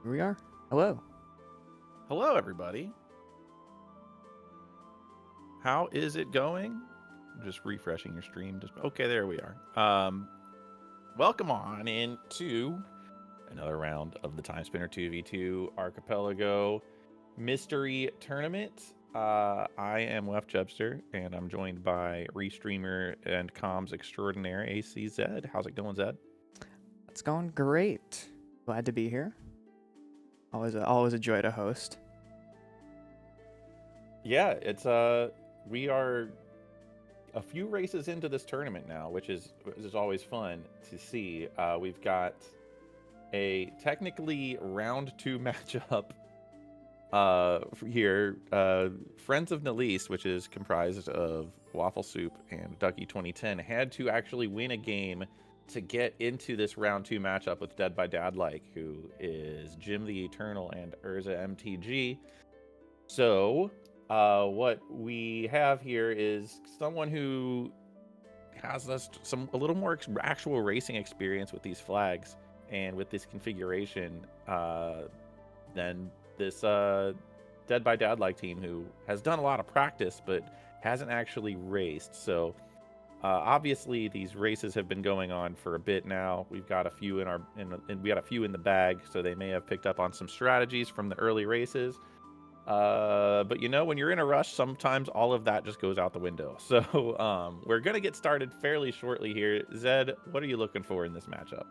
Here we are. Hello. Hello, everybody. How is it going? Just refreshing your stream. Okay, there we are. Welcome on into another round of the Timespinner 2v2 Archipelago Mystery Tournament. I am Left Jebster, and I'm joined by restreamer and comms extraordinaire ACZ. How's it going, Zed? It's going great. Glad to be here. Always a joy to host. Yeah, it's we are a few races into this tournament now, which is always fun to see. We've got a technically round 2 matchup here. Friends of Neliste, which is comprised of Waffle Soup and Ducky 2010, had to actually win a game to get into this round 2 matchup with Dead by Dadlike, who is Jim the Eternal and Urza MTG. So what we have here is someone who has a little more actual racing experience with these flags and with this configuration than this Dead by Dad-like team, who has done a lot of practice but hasn't actually raced. So obviously these races have been going on for a bit now. We've got a few we got a few in the bag, so they may have picked up on some strategies from the early races. But when you're in a rush, sometimes all of that just goes out the window. So we're gonna get started fairly shortly here. Zed, what are you looking for in this matchup?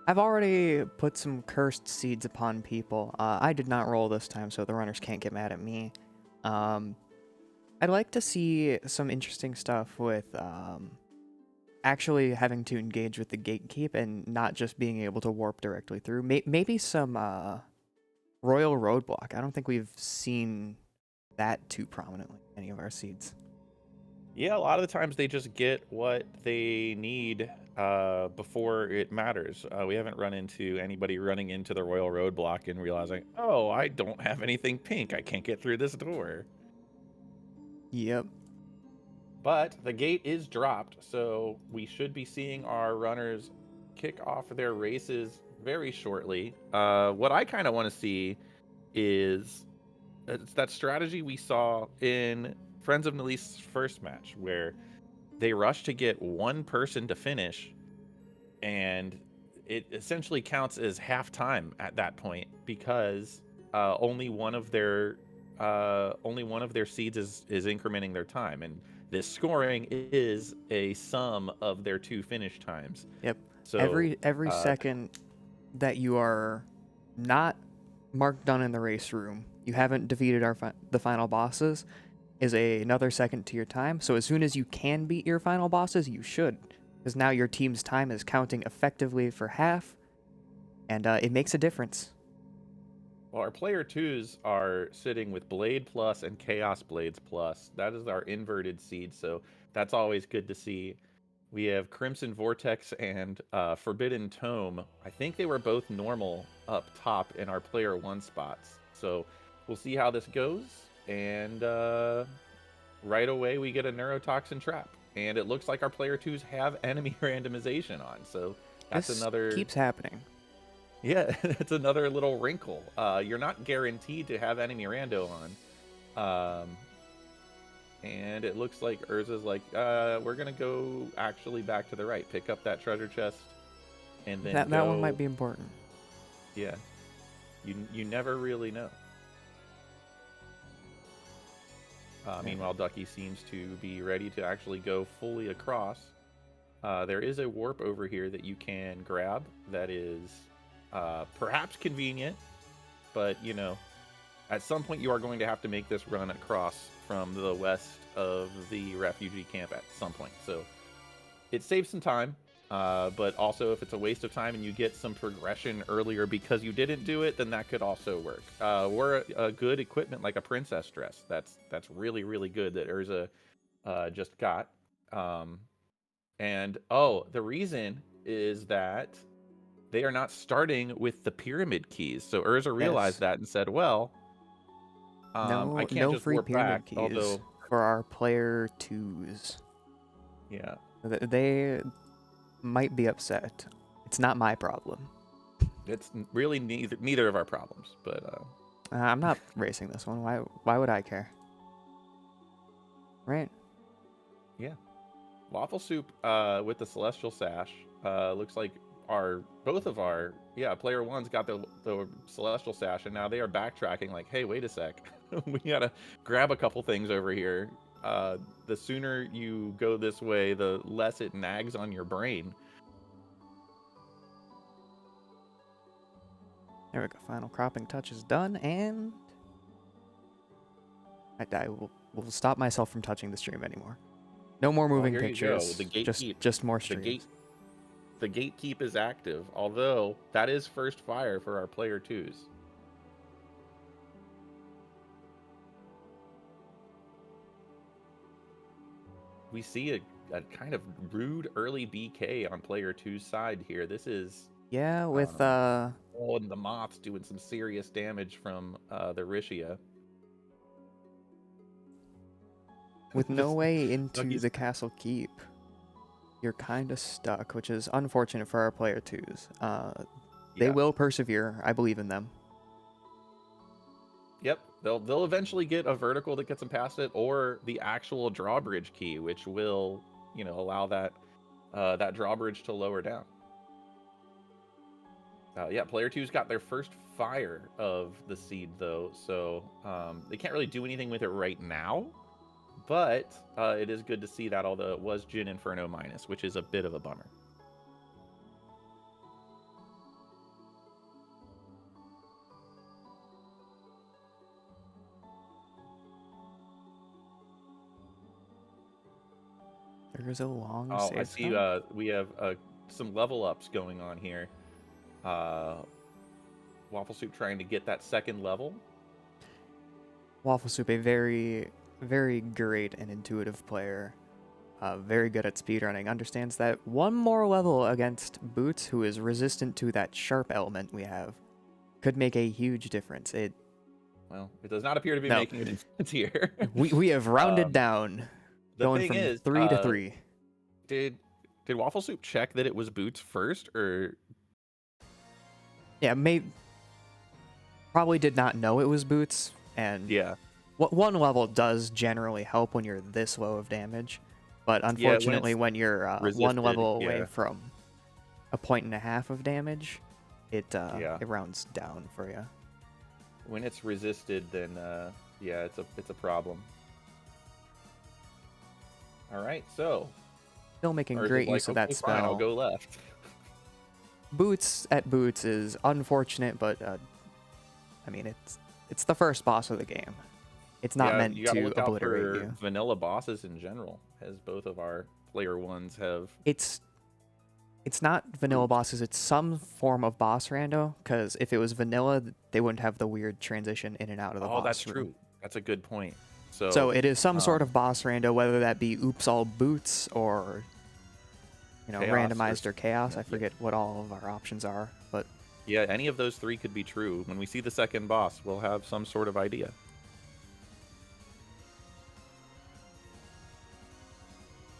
I've already put some cursed seeds upon people. I did not roll this time, so the runners can't get mad at me. I'd like to see some interesting stuff with actually having to engage with the gatekeep and not just being able to warp directly through. Maybe some royal roadblock. I don't think we've seen that too prominently in any of our seeds. Yeah, a lot of the times they just get what they need before it matters. We haven't run into anybody running into the royal roadblock and realizing, oh, I don't have anything pink. I can't get through this door. Yep. But the gate is dropped, so we should be seeing our runners kick off their races very shortly. What I kind of want to see is it's that strategy we saw in Friends of Neliste's first match, where they rushed to get one person to finish, and it essentially counts as halftime at that point, because only one of their seeds is incrementing their time, and this scoring is a sum of their 2 finish times. Yep. So Every second that you are not marked done in the race room, you haven't defeated the final bosses, is another second to your time. So as soon as you can beat your final bosses, you should, because now your team's time is counting effectively for half, and it makes a difference. Well, our player 2s are sitting with Blade Plus and Chaos Blades Plus. That is our inverted seed, so that's always good to see. We have Crimson Vortex and Forbidden Tome. I think they were both normal up top in our player 1 spots. So we'll see how this goes. And right away we get a Neurotoxin Trap. And it looks like our player 2s have enemy randomization on. So that's This another... keeps happening. Yeah, it's another little wrinkle. You're not guaranteed to have enemy rando on. And it looks like Urza's like, we're going to go actually back to the right. Pick up that treasure chest. And then that one might be important. Yeah. You never really know. Meanwhile, Ducky seems to be ready to actually go fully across. There is a warp over here that you can grab that is perhaps convenient, but at some point you are going to have to make this run across from the west of the refugee camp at some point. So it saves some time, but also if it's a waste of time and you get some progression earlier because you didn't do it, then that could also work. We're a good equipment like a princess dress. That's really, really good that Urza just got. And the reason is that they are not starting with the pyramid keys. So Urza realized that and said, well, I can't no just free warp pyramid back, keys although... for our player 2s. Yeah. They might be upset. It's not my problem. It's really neither of our problems, but I'm not racing this one. Why would I care? Right. yeah. Waffle Soup with the Celestial Sash looks like both of our player one's got the Celestial Sash, and now they are backtracking like, hey, wait a sec, we gotta grab a couple things over here. The sooner you go this way, the less it nags on your brain. There we go. Final cropping touch is done, and I will stop myself from touching the stream anymore. No more moving here pictures. You go. The gatekeep. Just more streams. The gatekeep is active, although that is first fire for our player twos. We see a kind of rude early BK on player two's side here. This is with and the moths doing some serious damage from the Rishia. With no way into the castle keep, you're kind of stuck, which is unfortunate for our player twos. They will persevere. I believe in them. Yep, they'll eventually get a vertical that gets them past it, or the actual drawbridge key, which will allow that that drawbridge to lower down. Player two's got their first fire of the seed though, so they can't really do anything with it right now. But it is good to see that, although it was Jin Inferno minus, which is a bit of a bummer. There's a long save I see we have some level ups going on here. Waffle Soup trying to get that second level. Waffle Soup, a very, very great and intuitive player. Very good at speedrunning. Understands that one more level against Boots, who is resistant to that sharp element we have, could make a huge difference. Well, it does not appear to be making a difference here. we have rounded down, going from 3 to 3. Did Waffle Soup check that it was Boots first, or? Yeah, probably did not know it was Boots, and one level does generally help when you're this low of damage, but unfortunately when you're one level away from 1.5 points of damage, it rounds down for you. When it's resisted, then it's a problem. All right, so still making great use of that spell. Fine, I'll go left. Boots is unfortunate, but I mean it's the first boss of the game. It's not meant to obliterate you. Vanilla bosses in general, as both of our player ones have. It's not vanilla bosses. It's some form of boss rando. Because if it was vanilla, they wouldn't have the weird transition in and out of the boss. Oh, that's true. That's a good point. So it is some sort of boss rando, whether that be oops all boots or chaos, randomized or chaos. I forget what all of our options are, but yeah, any of those three could be true. When we see the second boss, we'll have some sort of idea.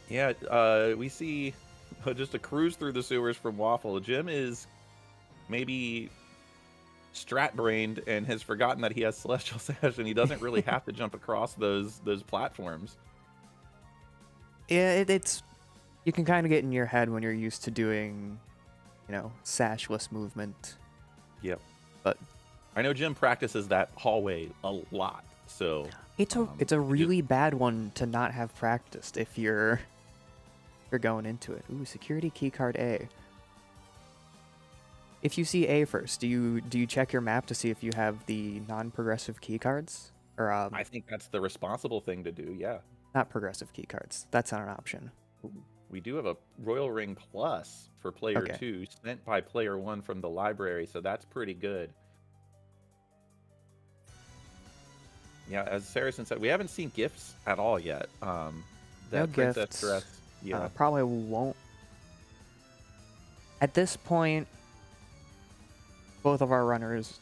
Yeah, we see just a cruise through the sewers from Waffle. Jim is maybe strat-brained and has forgotten that he has Celestial Sash, and he doesn't really have to jump across those platforms. Yeah, it's you can kind of get in your head when you're used to doing, sashless movement. Yep. But I know Jim practices that hallway a lot, so it's a really bad one to not have practiced if you're going into it. Ooh, security keycard A. If you see A first, do you check your map to see if you have the non-progressive keycards? Or I think that's the responsible thing to do. Yeah. Not progressive keycards. That's not an option. We do have a Royal Ring Plus for player 2 sent by player 1 from the library, so that's pretty good. Yeah, as Saracen said, we haven't seen gifts at all yet. No gifts. Dress, probably won't. At this point, both of our runners,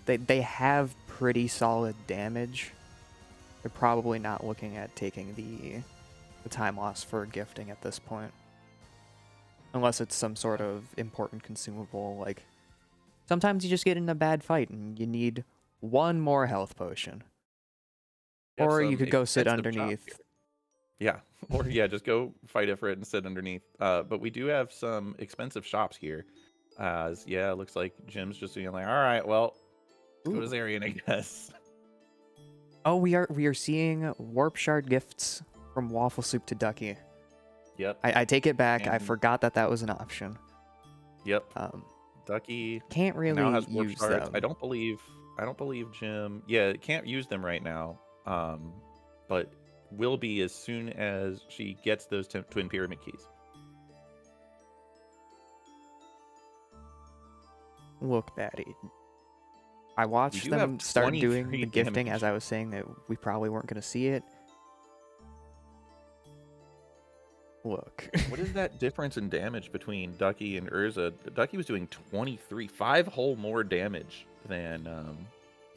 they have pretty solid damage. They're probably not looking at taking the time loss for gifting at this point. unless it's some sort of important consumable. Like, sometimes you just get in a bad fight and you need one more health potion. We have Or you some could go sit expensive shops underneath. here. Yeah, or yeah, just go fight it for it and sit underneath. But we do have some expensive shops here. As yeah, it looks like Jim's just being like, all right, well, let's go to Ooh. Zarian, I guess. Oh, we are seeing warp shard gifts from Waffle Soup to Ducky. Yep. I take it back. I And- forgot that was an option. Yep. Ducky Can't really now has warp use shards. them. I don't believe Jim. Yeah, can't use them right now. But will be as soon as she gets those twin pyramid keys. Look, Daddy. I watched do them have start doing 23 the gifting damage. as I was saying that we probably weren't going to see it. Look. What is that difference in damage between Ducky and Urza? Ducky was doing 23, 5 whole more damage than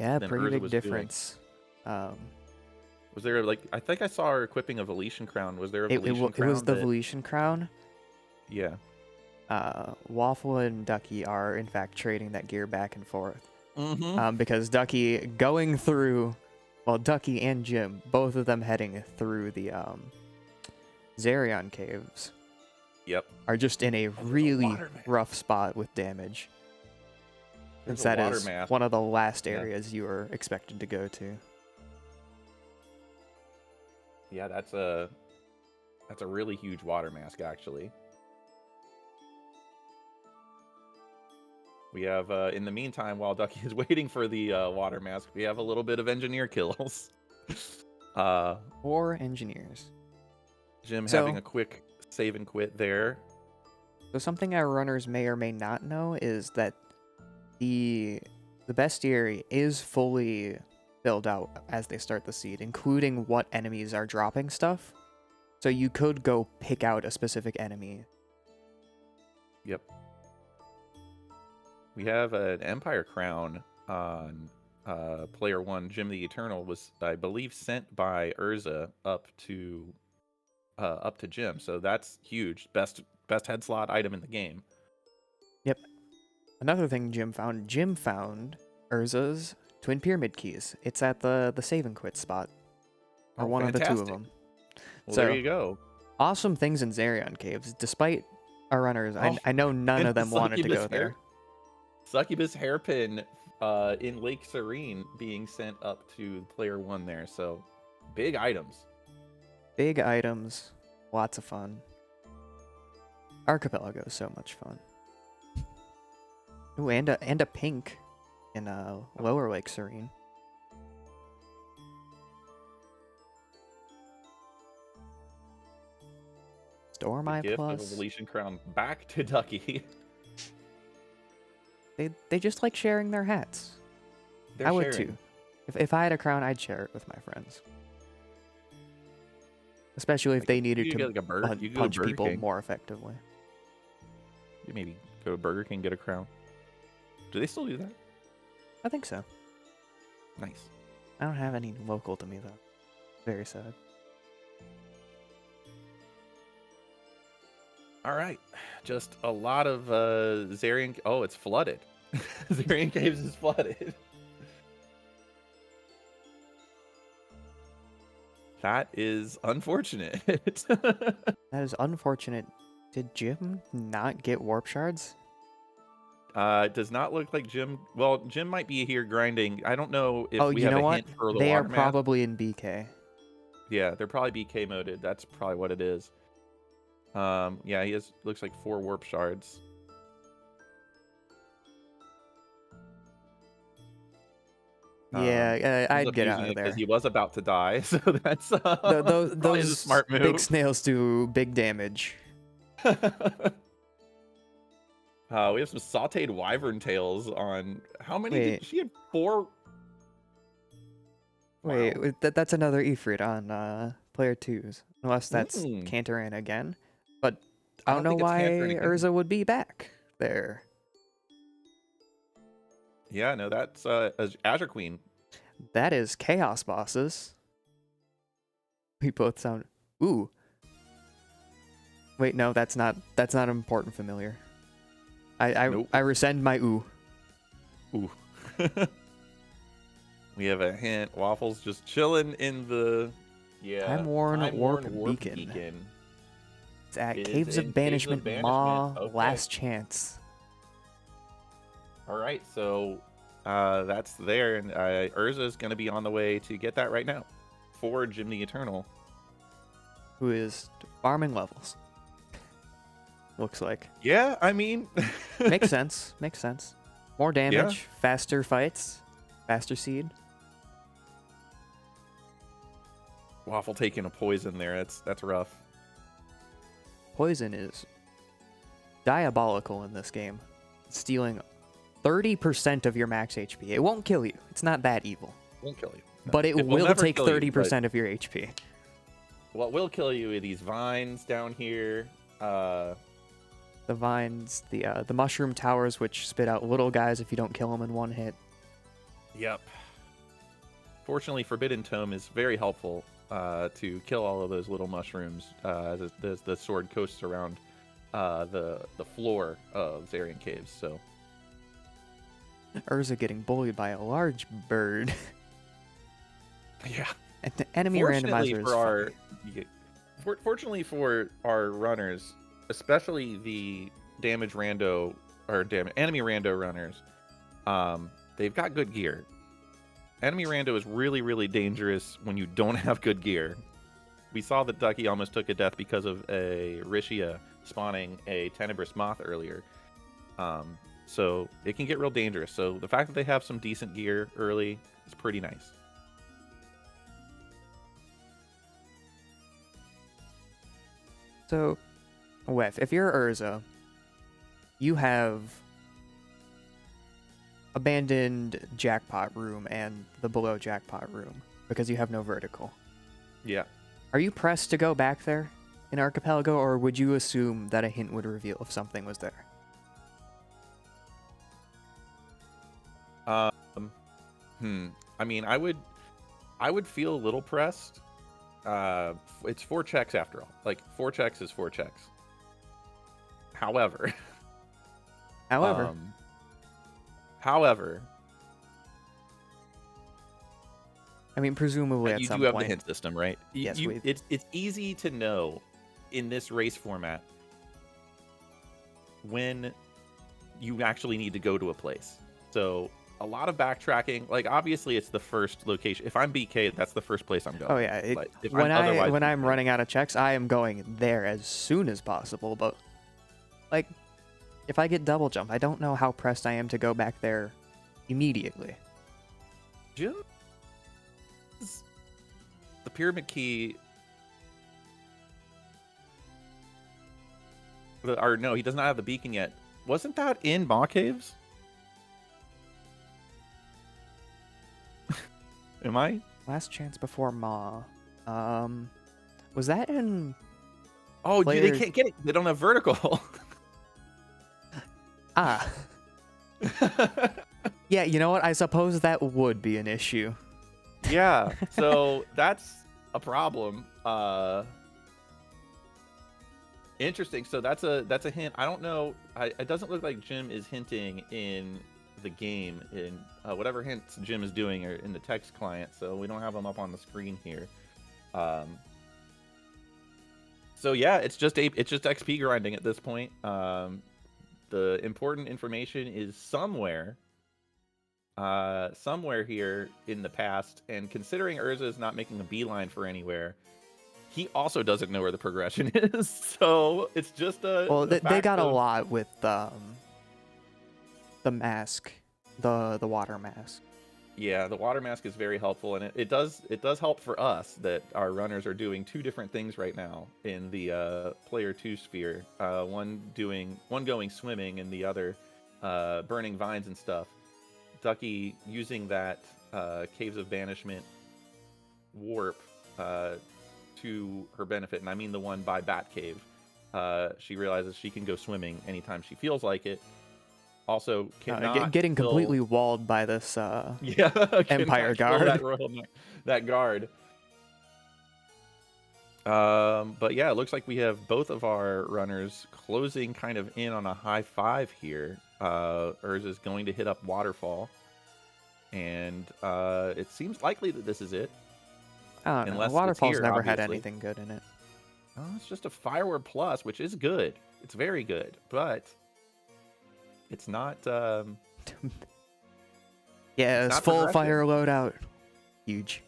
Yeah, than pretty Urza big was difference. Was there like I think I saw her equipping a Veletian crown. Was there a It Veletian crown? was the Veletian crown. Yeah. Waffle and Ducky are in fact trading that gear back and forth. Mm-hmm. Because Ducky going through, well, Ducky and Jim, both of them heading through the Zarion caves, Yep. are just in a there's a really water man. rough spot with damage. There's Since a that water is mask. one of the last Yeah. areas you were expected to go to. Yeah, that's a really huge water mask actually. We have in the meantime, while Ducky is waiting for the water mask, we have a little bit of engineer kills. 4 engineers. Jim So- having a quick save and quit there. So something our runners may or may not know is that the bestiary is fully filled out as they start the seed, including what enemies are dropping stuff. So you could go pick out a specific enemy. Yep. We have an Empire Crown on player 1. Jim the Eternal was, I believe, sent by Urza up to Jim. So that's huge. Best head slot item in the game. Yep. Another thing Jim found Urza's Twin Pyramid keys. It's at the save and quit spot. Or Oh, one of the two of fantastic. them. Well, So- there you go. Awesome things in Zarion caves, despite our runners. Oh, I know none and of them wanted to Succubus go there. Succubus hairpin in Lake Serene being sent up to player 1 there. So big items. Big items, lots of fun. Archipelago is so much fun. Ooh, and a pink in Lower Lake Serene. Store my Gift of a plus. Veletian crown back to Ducky. They just like sharing their hats. They're I would sharing. too. If I had a crown, I'd share it with my friends. Especially if Like, they you needed could to get like a burger. You could go to punch Burger people King. more effectively. You maybe go to Burger King, get a crown. Do they still do that? I think so. Nice. I don't have any local to me though. Very sad. All right. Just a lot of Zarian. Oh, it's flooded. Zarian Caves is flooded. That is unfortunate. That is unfortunate. Did Jim not get warp shards? It does not look like Jim. Well, Jim might be here grinding. I don't know if Oh, we you have know a what? hint for the They are water mask. probably in BK. Yeah, they're probably BK moded. That's probably what it is. Yeah, he has looks like 4 warp shards. Yeah, Ends I'd up get using out it of there. 'cause he was about to die, so that's Those probably a smart move. big snails do big damage. We have some sauteed wyvern tails on. How many Wait. did she had 4? Wait, Wow. that's another Ifrit on player 2's. Unless that's Mm. Cantoran again. But I I don't don't know think it's why Cantoran again. Urza would be back there. Yeah, no, that's Azure Queen. That is Chaos Bosses. We both sound... Ooh. Wait, no, that's not an important familiar. I Nope. I rescind my ooh. Ooh. We have a hint. Waffle's just chilling in the Time-worn warp beacon. It's at Is Caves in of Banishment, Ma, Okay. Last Chance. All right, so that's there, and Urza is going to be on the way to get that right now for Jim the Eternal. Who is farming levels. Looks like. Yeah, I mean... Makes sense. Makes sense. More damage, faster fights, faster seed. Waffle taking a poison there. That's rough. Poison is diabolical in this game. Stealing 30% of your max HP. It won't kill you. It's not that evil. Won't kill you. No. But it will never take kill you, 30% of your HP. What will kill you are these vines down here. The vines, the mushroom towers, which spit out little guys if you don't kill them in one hit. Yep. Fortunately, Forbidden Tome is very helpful to kill all of those little mushrooms as the sword coasts around the floor of Zarian Caves. So Urza getting bullied by a large bird. yeah. And the enemy randomizer is Fortunately for our runners, especially the enemy rando runners, they've got good gear. Enemy rando is really, really dangerous when you don't have good gear. We saw that Ducky almost took a death because of a Rishia spawning a Tenebrous Moth earlier. So it can get real dangerous. So the fact that they have some decent gear early is pretty nice. So, Wef, if you're Urza, you have abandoned Jackpot Room and the below Jackpot Room because you have no vertical. Yeah. Are you pressed to go back there in Archipelago, or would you assume that a hint would reveal if something was there? I mean, I would feel a little pressed. It's 4 checks after all. Like 4 checks is 4 checks. However, I mean, presumably at you some do have point. the hint system, right? Yes, it's easy to know in this race format when you actually need to go to a place. So a lot of backtracking, like obviously it's the first location. If I'm BK, that's the first place I'm going. Oh yeah, when I'm running out of checks, I am going there as soon as possible. But like, if I get double jump, I don't know how pressed I am to go back there immediately. Jim, the pyramid key. Or no, he does not have the beacon yet. Wasn't that in Maw Caves? Am I? Last chance before Ma. Was that in? Oh, dude, they can't get it. They don't have vertical. Ah. Yeah, you know what? I suppose that would be an issue. Yeah, so that's a problem. Interesting. So that's a hint. I don't know. It doesn't look like Jim is hinting in the game in whatever hints Jim is doing are in the text client. So we don't have them up on the screen here. So yeah, it's just XP grinding at this point. The important information is somewhere here in the past, and considering Urza is not making a beeline for anywhere, he also doesn't know where the progression is. So it's just they got a lot with the mask, the water mask. Yeah, the water mask is very helpful, and it does help for us that our runners are doing 2 different things right now in the player 2 sphere. One going swimming, and the other burning vines and stuff. Ducky using that Caves of Banishment warp to her benefit, and I mean the one by Bat Cave. She realizes she can go swimming anytime she feels like it. Also, getting completely walled by this Empire guard. That guard. But yeah, it looks like we have both of our runners closing kind of in on a high 5 here. Urza is going to hit up Waterfall. And it seems likely that this is it. I don't know. Unless it's Waterfall's here, never had obviously. anything good in it. Oh, it's just a Fireware Plus, which is good. It's very good, but it's not. Yeah, It's it's not full progressive. fire loadout. Huge.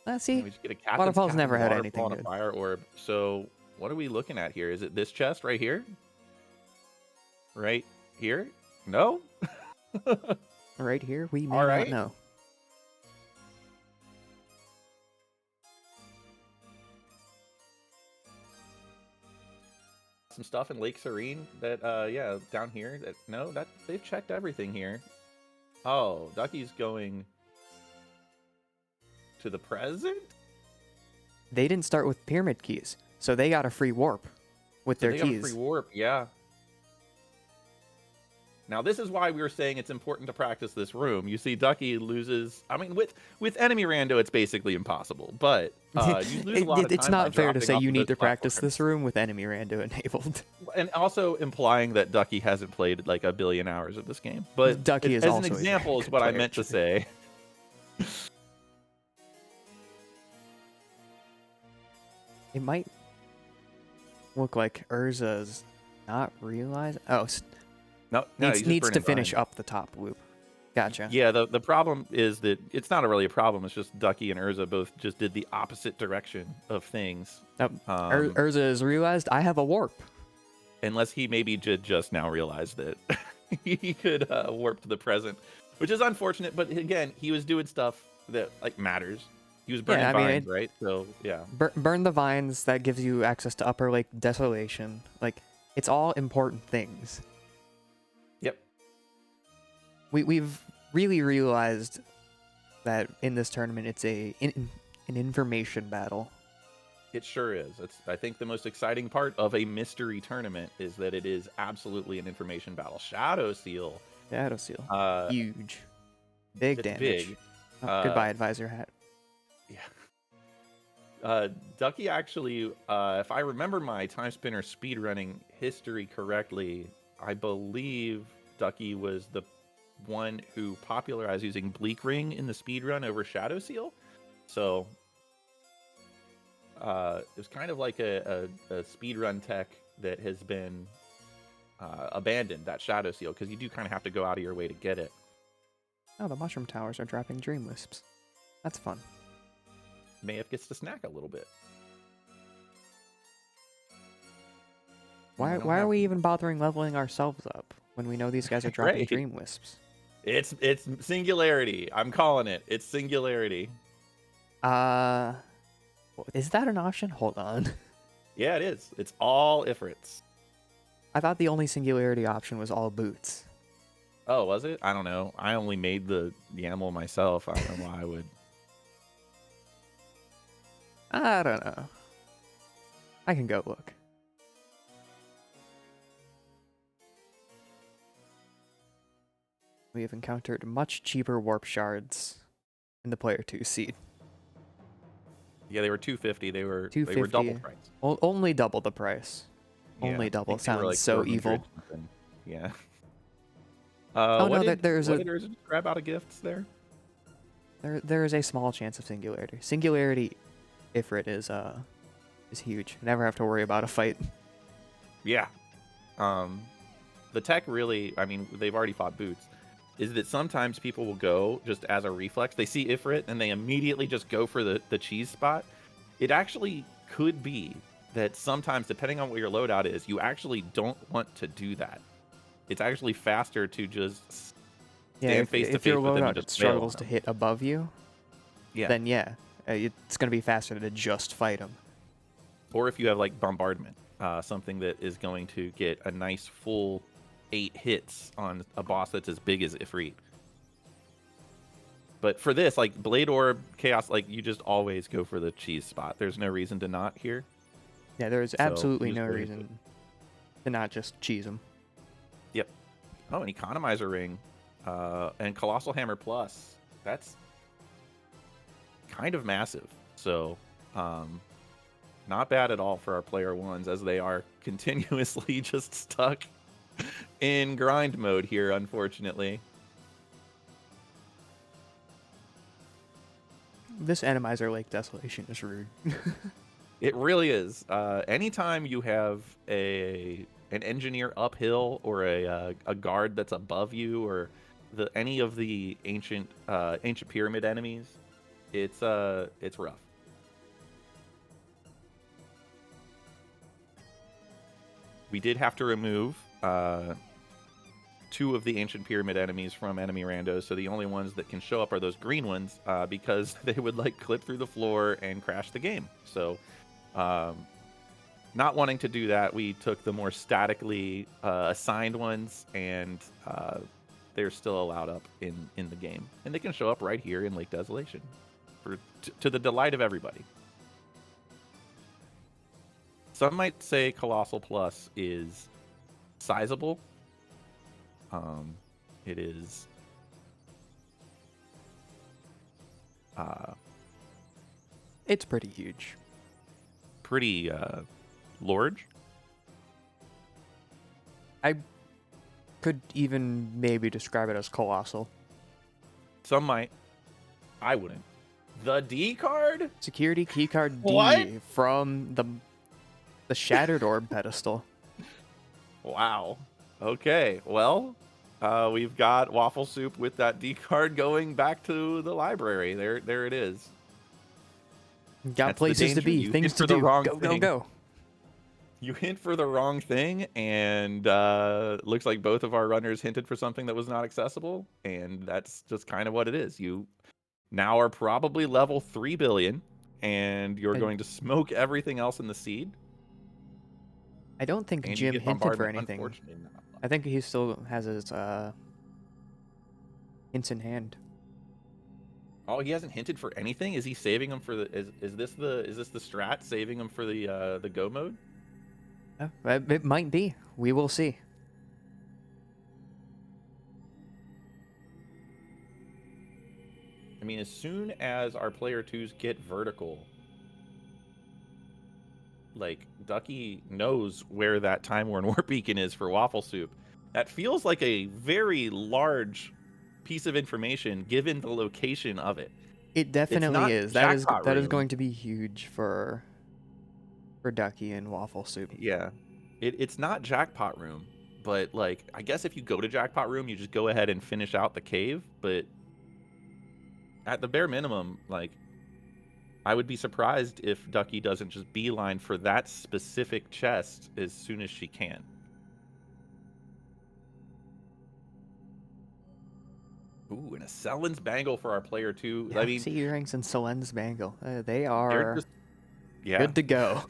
Let's see. We just get a captain's Waterfall's Captain never had Waterfall anything and a good. Fire Orb. So what are we looking at here? Is it this chest right here? Right here? No. Right here, we may All not right. know. Some stuff in Lake Serene that yeah, down here that no, that they've checked everything here. Oh, Ducky's going to the present? They didn't start with pyramid keys, so they got a free warp with So their they got a keys. free warp, yeah. Now this is why we were saying it's important to practice this room. You see, Ducky loses. I mean, with enemy rando, it's basically impossible. But you lose a lot of time. It's not by fair to dropping say off you of need those to practice platforms. this room with enemy rando enabled. And also implying that Ducky hasn't played like a billion hours of this game. But Ducky is as also an a example good is what I player, meant to true. say. It might look like Urza's not realized. Oh, No, he's just needs to burning finish vines. up the top loop. Gotcha. Yeah, the problem is that it's not really a problem. It's just Ducky and Urza both just did the opposite direction of things. Nope. Urza has realized I have a warp. Unless he maybe did just now realize that he could warp to the present, which is unfortunate. But again, he was doing stuff that like matters. He was burning vines, right? So yeah. Burn the vines. That gives you access to Upper Lake Desolation. Like, it's all important things. Yep. We've really realized that in this tournament, it's an information battle. It sure is. It's I think the most exciting part of a mystery tournament is that it is absolutely an information battle. Shadow Seal. Shadow Seal. Huge. Big It's damage. big. Oh, goodbye, Advisor Hat. Yeah. Ducky actually, if I remember my Timespinner speedrunning history correctly, I believe Ducky was the one who popularized using Bleak Ring in the speedrun over Shadow Seal. So it was kind of like a speedrun tech that has been abandoned, that Shadow Seal, because you do kind of have to go out of your way to get it. Oh, the Mushroom Towers are dropping Dream Wisps. That's fun. Mayf gets to snack a little bit. Why are we even bothering leveling ourselves up when we know these guys are dropping Right. Dream Wisps? It's Singularity. I'm calling it. It's Singularity. Is that an option? Hold on. Yeah, it is. It's all Ifrits. I thought the only Singularity option was all boots. Oh, was it? I don't know. I only made the YAML myself. I don't know why I would. I don't know. I can go look. We have encountered much cheaper warp shards in the player 2 seed. Yeah, they were 250. They were 250. double price. Only double the price. Only Yeah, I double. think they were Sounds like so 400 evil. something. Yeah. Oh, what no, did, there's what a- did Urza just grab out of gifts there? There is a small chance of Singularity. Singularity, Ifrit, is huge. Never have to worry about a fight. Yeah. The tech really, I mean, they've already fought boots. Is that sometimes people will go just as a reflex. They see Ifrit and they immediately just go for the cheese spot. It actually could be that sometimes, depending on what your loadout is, you actually don't want to do that. It's actually faster to just Yeah, stand face to if your face with them loadout and just wail on struggles to them. hit above you, Yeah. then yeah, it's going to be faster to just fight them. Or if you have like bombardment, something that is going to get a nice full 8 hits on a boss that's as big as Ifrit. But for this, like Blade Orb, Chaos, like you just always go for the cheese spot. There's no reason to not here. Yeah, there's So, absolutely you just no go reason to not just cheese them. Yep. Oh, an Economizer Ring. And Colossal Hammer Plus. That's kind of massive. So, Not bad at all for our player ones, as they are continuously just stuck in grind mode here, unfortunately. This Randomizer Lake Desolation is rude. It really is. Anytime you have an engineer uphill or a guard that's above you, or any of the ancient pyramid enemies, it's rough. We did have to remove 2 of the ancient pyramid enemies from enemy randos, so the only ones that can show up are those green ones, because they would like clip through the floor and crash the game. So not wanting to do that, we took the more statically assigned ones, and they're still allowed up in the game, and they can show up right here in Lake Desolation to the delight of everybody. Some might say Colossal Plus is sizable. It is It's pretty huge. Pretty large. I could even maybe describe it as colossal. Some might. I wouldn't. The D card? Security keycard D What? from the Shattered Orb pedestal. Wow. Okay. Well, we've got Waffle Soup with that D card going back to the library. There it is. Got That's the places to danger. be, You things hit to for the do. wrong Go, go, thing. go. You hint for the wrong thing, and looks like both of our runners hinted for something that was not accessible, and that's just kind of what it is. You now are probably level 3 billion, and you're going to smoke everything else in the seed. I don't think And you Jim get hinted for bombardment, anything. unfortunately not. I think he still has his hints in hand. Oh, he hasn't hinted for anything. Is he saving them for the? Is this the strat, saving them for the go mode? It might be. We will see. I mean, as soon as our player 2s get vertical, like, Ducky knows where that Time Worn Warp Beacon is for Waffle Soup. That feels like a very large piece of information given the location of it. It definitely is. That is room. going to be huge for Ducky and Waffle Soup. Yeah. It's not Jackpot Room, but, like, I guess if you go to Jackpot Room, you just go ahead and finish out the cave, but at the bare minimum, like, I would be surprised if Ducky doesn't just beeline for that specific chest as soon as she can. Ooh, and a Sellen's Bangle for our player 2. Yeah, I mean, sea earrings and Selene Bangle. They are just, yeah, good to go.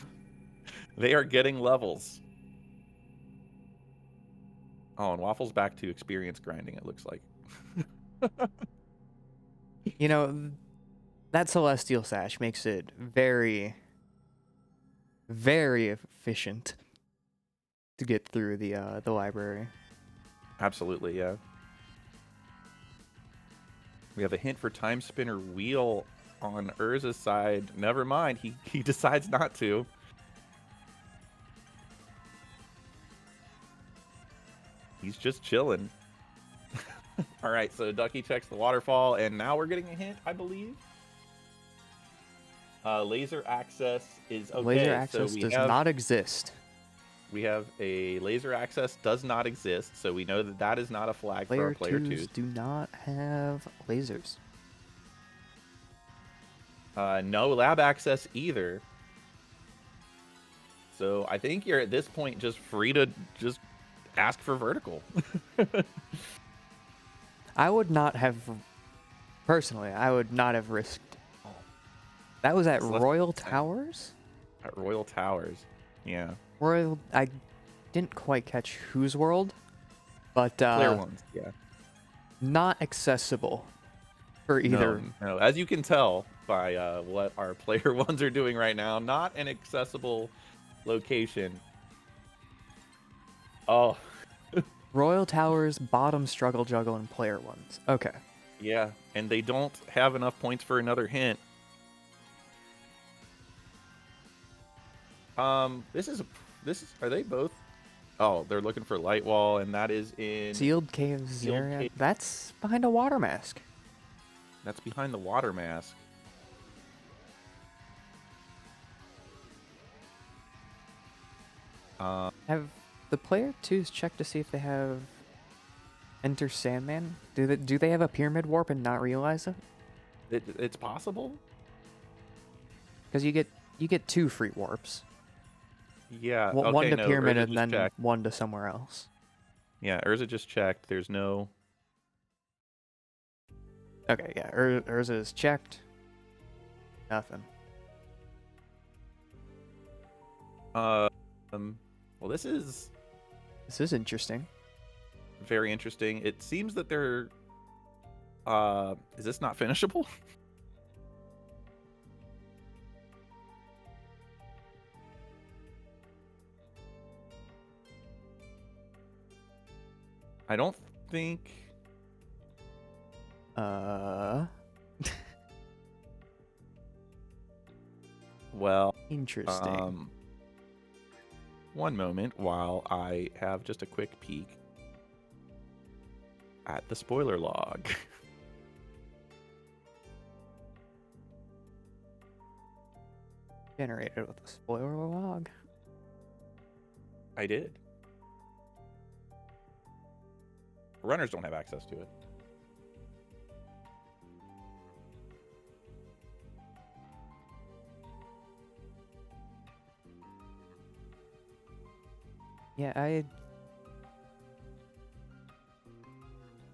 They are getting levels. Oh, and Waffle's back to experience grinding, it looks like. You know, that Celestial Sash makes it very, very efficient to get through the library. Absolutely, yeah. We have a hint for Timespinner Wheel on Urza's side. Never mind, he decides not to. He's just chilling. All right, so Ducky checks the waterfall, and now we're getting a hint, I believe. Laser access is okay. Laser access does not exist. We have a laser access does not exist, so we know that that is not a flag for our player 2s. Do not have lasers. No lab access either. So I think you're at this point just free to just ask for vertical. I would not have, personally, I would not have risked. That was at Royal Towers? At Royal Towers, yeah. Royal, I didn't quite catch whose world, but Player ones, yeah. not accessible for either. No, as you can tell by what our player ones are doing right now, not an accessible location. Oh. Royal Towers, bottom struggle juggle, and player ones. Okay. Yeah, and they don't have enough points for another hint. This is are they both? Oh, they're looking for light wall, and that is in Sealed caves Sealed area. cave. That's behind a water mask. That's behind the water mask. Have the player twos checked to see if they have Enter Sandman? Do they have a pyramid warp and not realize it? It's possible. Because you get 2 free warps. Yeah. One Okay. to No. pyramid Urza and just then checked. one to somewhere else. Yeah. Urza just checked. There's no. Okay, yeah. Urza is checked. Nothing. Well, this is This is interesting. very interesting. It seems that they're. Is this not finishable? I don't think. Well, Interesting. one moment while I have just a quick peek at the spoiler log. Generated with a spoiler log. I did. Runners don't have access to it. Yeah,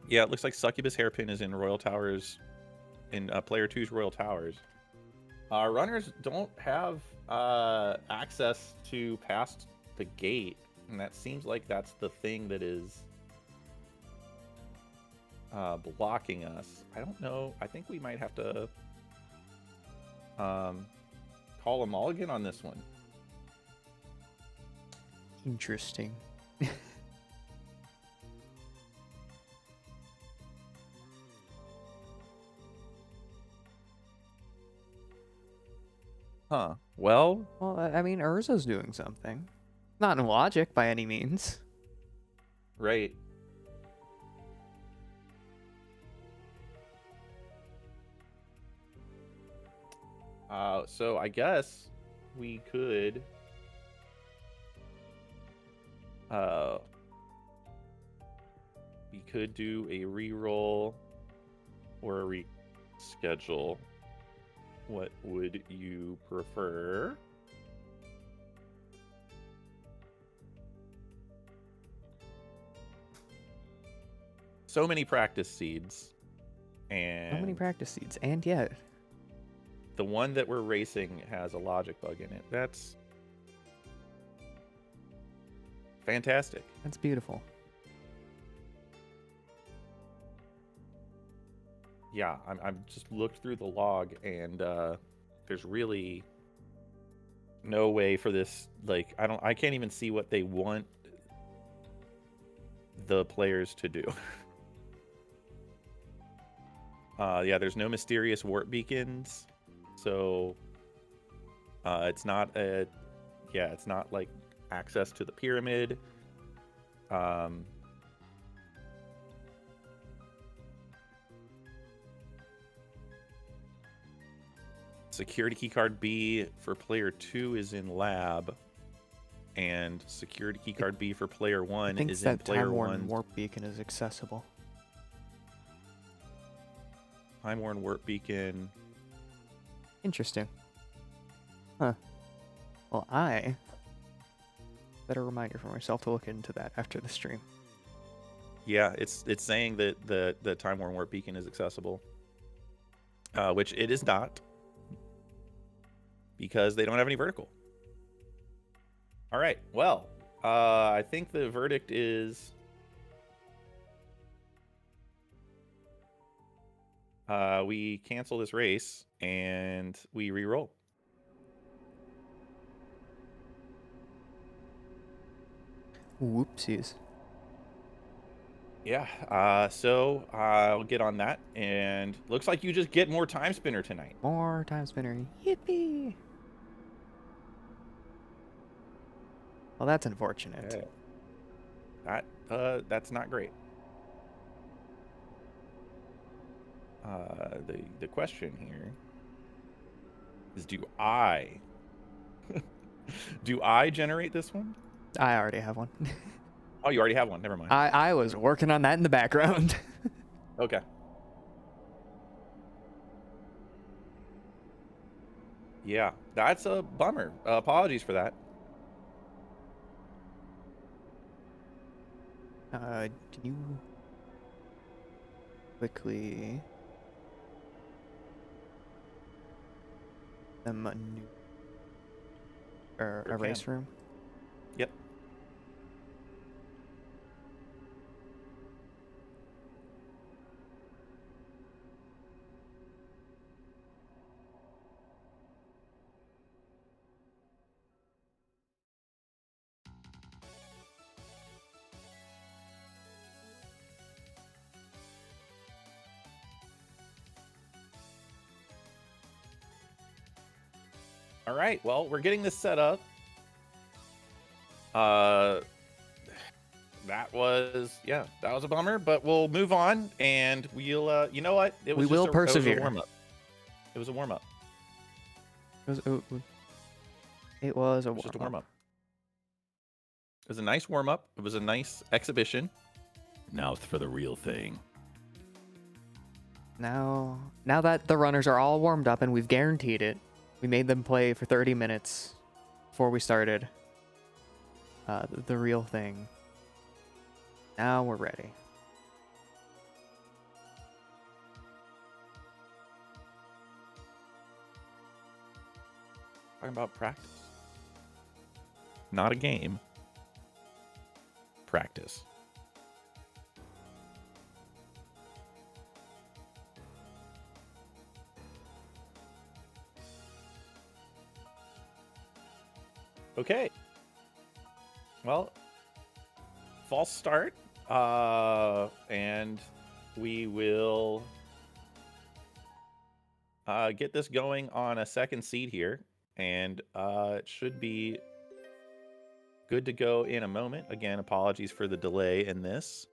Yeah, it looks like Succubus Hairpin is in Royal Towers, in Player 2's Royal Towers. Runners don't have access to past the gate, and that seems like that's the thing that is blocking us. I don't know. I think we might have to call a mulligan on this one. interesting. Huh. Well, Well, I mean, Urza's doing something. Not in logic by any means. right. So I guess we could do a reroll or a reschedule. What would you prefer? So many practice seeds. And So many practice seeds, and yet. the one that we're racing has a logic bug in it. That's fantastic. That's beautiful. Yeah, I'm just looked through the log, and there's really no way for this. Like, I can't even see what they want the players to do. Yeah, there's no mysterious warp beacons, so it's not it's not like access to the pyramid. Security keycard B for player 2 is in lab, and security keycard B for player 1 I think is in that player time-worn 1. warp beacon is accessible. Time-worn warp beacon. Interesting. Huh. Well, I better reminder for myself to look into that after the stream. Yeah, it's saying that the time-worn warp beacon is accessible, which it is not, because they don't have any vertical. All right. Well, I think the verdict is we cancel this race and we re-roll. Whoopsies. Yeah. So I'll get on that, and looks like you just get more Timespinner tonight. More time spinner. Yippee! Well, that's unfortunate. Okay. That's not great. The question here is, do I generate this one? I already have one. Oh, you already have one. Never mind. I was working on that in the background. Okay. Yeah, that's a bummer. Apologies for that. Can you quickly them a new Sure a race can. room? Yep. All right. Well, we're getting this set up. That was a bummer, but we'll move on and we'll you know what? We will persevere. It was a warm up. It was a warm up. It was Just a warm up. It was a nice warm up. It was a nice exhibition. Now for the real thing. Now that the runners are all warmed up and we've guaranteed it, we made them play for 30 minutes before we started the real thing. Now we're ready. Talking about practice. Not a game. Practice. Okay. Well, false start. And we will get this going on a second seed here. And it should be good to go in a moment. Again, apologies for the delay in this.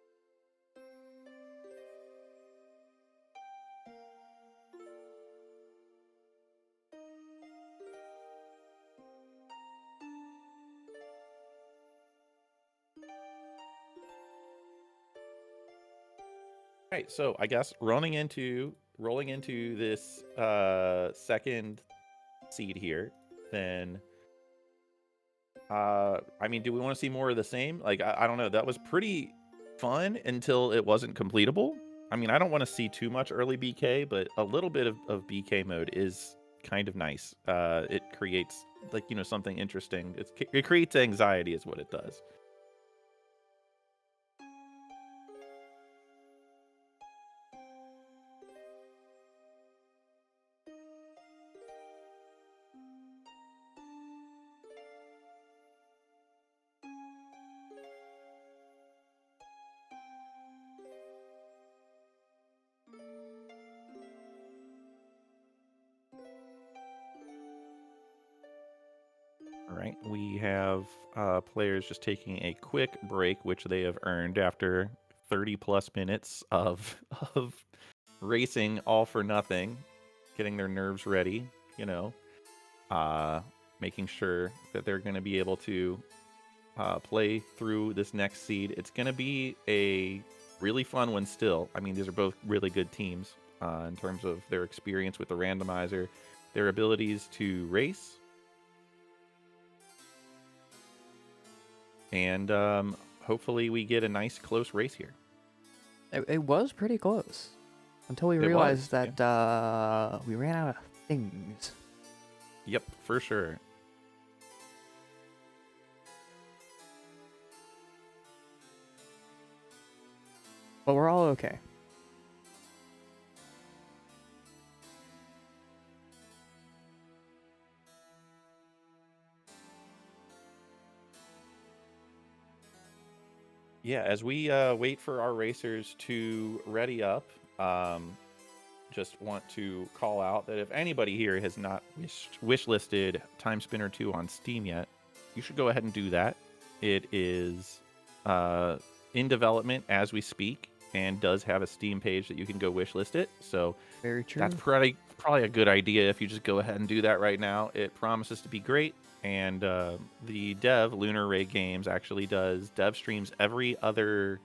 All right, so I guess rolling into this second seed here, then I mean, do we want to see more of the same? Like, I don't know. That was pretty fun until it wasn't completable. I mean, I don't want to see too much early BK, but a little bit of BK mode is kind of nice. It creates, like, you know, something interesting. It creates anxiety is what it does. All right, we have players just taking a quick break, which they have earned after 30 plus minutes of racing all for nothing, getting their nerves ready, you know, making sure that they're going to be able to play through this next seed. It's going to be a really fun one still. I mean, these are both really good teams in terms of their experience with the randomizer, their abilities to race. And hopefully we get a nice close race here. It was pretty close until we realized that we ran out of things. Yep, for sure. But we're all okay. Yeah, as we wait for our racers to ready up, just want to call out that if anybody here has not wish listed Timespinner 2 on Steam yet, you should go ahead and do that. It is in development as we speak, and does have a Steam page that you can go wishlist it. So Very true. that's probably a good idea if you just go ahead and do that right now. It promises to be great. And the dev, Lunar Ray Games, actually does dev streams every other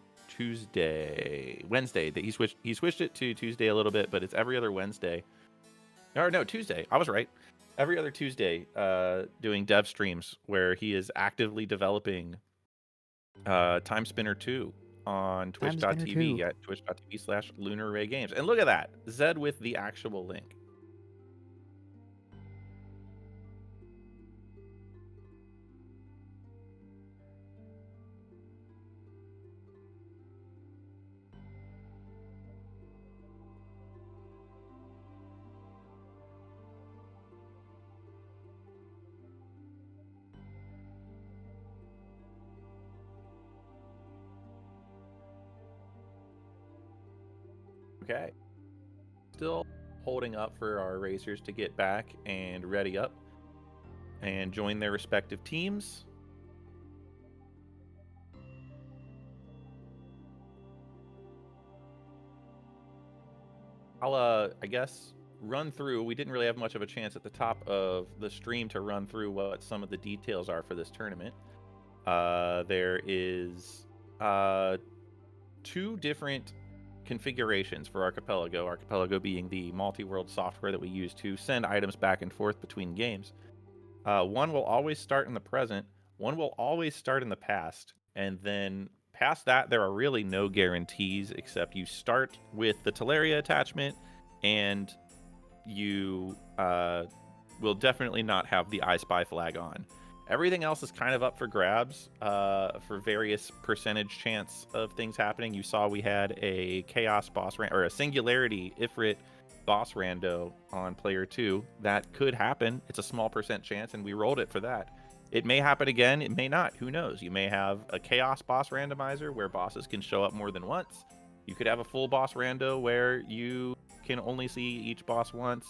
Wednesday. He switched it to Tuesday a little bit, but it's every other Wednesday. Or no, Tuesday. I was right. Every other Tuesday, doing dev streams where he is actively developing Timespinner 2 on Timespinner twitch.tv 2. at twitch.tv/Lunar Ray Games. And look at that, Zed with the actual link. Okay. Still holding up for our racers to get back and ready up and join their respective teams. I'll I guess run through. We didn't really have much of a chance at the top of the stream to run through what some of the details are for this tournament. There is 2 different configurations for Archipelago. Archipelago being the multi-world software that we use to send items back and forth between games. One will always start in the present, one will always start in the past, and then past that there are really no guarantees except you start with the Teleria attachment, and you will definitely not have the I Spy flag on. Everything else is kind of up for grabs for various percentage chance of things happening. You saw we had a Chaos boss or a Singularity Ifrit boss rando on player 2. That could happen. It's a small percent chance, and we rolled it for that. It may happen again. It may not. Who knows? You may have a Chaos boss randomizer where bosses can show up more than once. You could have a full boss rando where you can only see each boss once.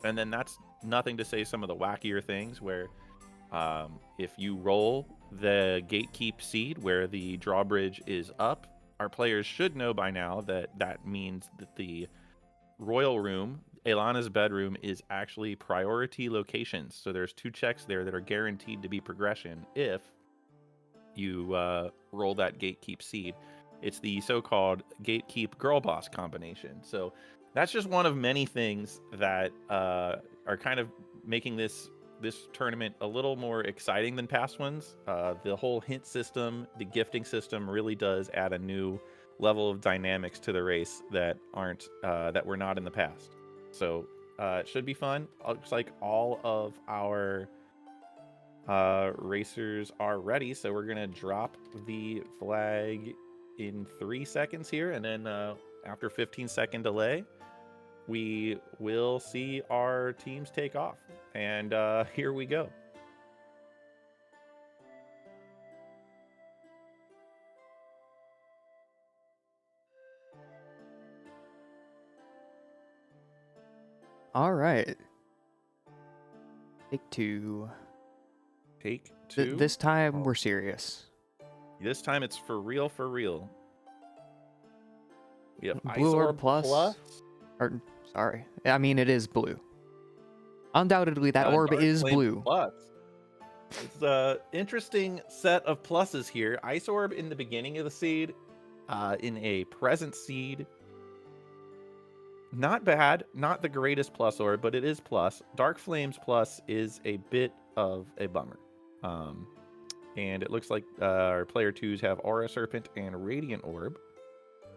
And then that's nothing to say some of the wackier things where if you roll the gatekeep seed where the drawbridge is up, our players should know by now that that means that the royal room, Elana's bedroom, is actually priority locations. So there's 2 checks there that are guaranteed to be progression if you roll that gatekeep seed. It's the so-called gatekeep girl boss combination. So that's just one of many things that are kind of making this tournament a little more exciting than past ones. The whole hint system, the gifting system really does add a new level of dynamics to the race that aren't that were not in the past. So it should be fun. Looks like all of our racers are ready, so we're gonna drop the flag in 3 seconds here, and then after 15-second delay, we will see our teams take off. And here we go. All right. Take 2. Take 2. This time we're serious. This time it's for real, for real. We have Blue Orb Plus. Or, sorry. I mean, it is blue. Undoubtedly, that orb Dark is Flame blue. Plus. It's an interesting set of pluses here. Ice Orb in the beginning of the seed, in a present seed. Not bad, not the greatest plus orb, but it is plus. Dark Flames Plus is a bit of a bummer. And it looks like our player 2s have Aura Serpent and Radiant Orb.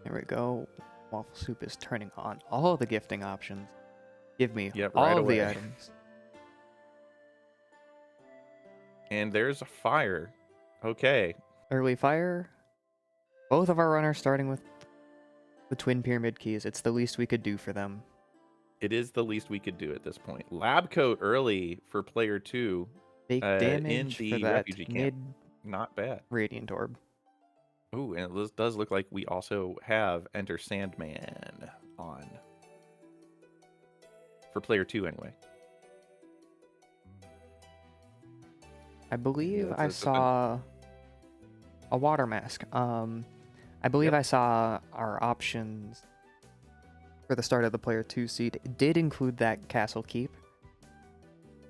There we go. Waffle Soup is turning on all the gifting options. Give me Yep, all right of the away. items. And there's a fire. Okay. Early fire. Both of our runners starting with the Twin Pyramid Keys. It's the least we could do for them. It is the least we could do at this point. Lab Coat early for player 2. Big in damage the for that refugee camp. mid Not bad. Radiant Orb. Ooh, and it does look like we also have Enter Sandman on. For player 2, anyway. I believe Yeah, I it's a- saw a water mask. I believe Yep. I saw our options for the start of the player 2 seed did include that castle keep.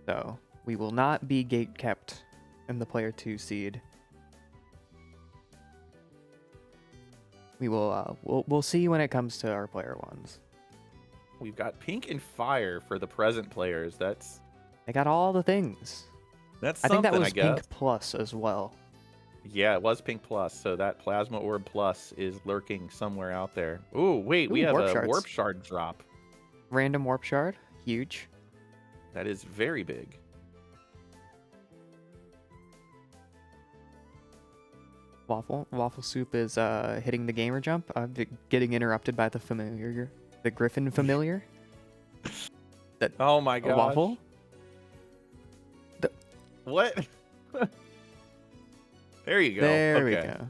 So we will not be gate kept in the player 2 seed. We will we'll see when it comes to our player 1s. We've got pink and fire for the present players. That's They got all the things. that's I think something, that was I guess. pink plus as well. Yeah, it was pink plus, so that plasma orb plus is lurking somewhere out there. Ooh, wait, we Ooh, have warp a shards. warp shard drop. Random warp shard, huge. That is very big. Waffle Soup is hitting the gamer jump. Getting interrupted by the Griffin familiar. Oh my gosh. Waffle. What? There you go. There we Okay. go.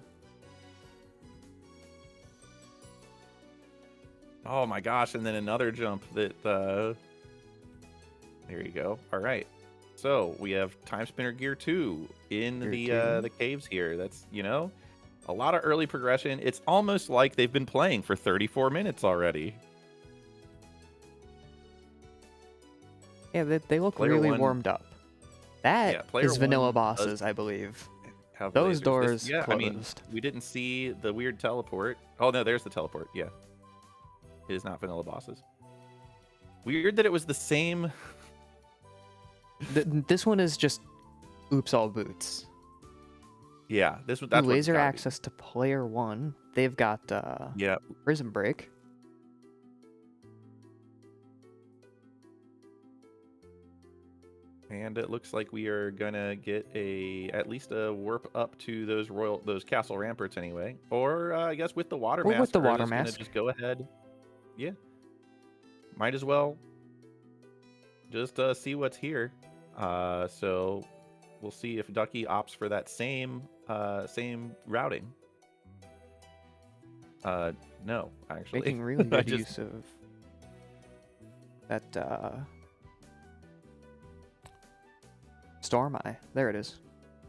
Oh my gosh, and then another jump that there you go. All right. So, we have Timespinner Gear 2 in the caves here. That's, a lot of early progression. It's almost like they've been playing for 34 minutes already. Yeah, they look Player really one- warmed up. That player is vanilla one bosses, I believe. Have Those lasers. doors I mean, closed. we didn't see the weird teleport. Oh no, there's the teleport. Yeah, it is not vanilla bosses. Weird that it was the same. This one is just oops all boots. Yeah, that's Ooh, what it's laser gotta be. access to player 1. They've got Yeah, Prison Break. and it looks like we are gonna get at least a warp up to those castle ramparts anyway. Or I guess with the water Or mask. with the we're water just gonna mask. just go ahead. Yeah, might as well just see what's here. So we'll see if Ducky opts for that same routing. No, actually. Making really I good just- use of that Storm Eye. There it is.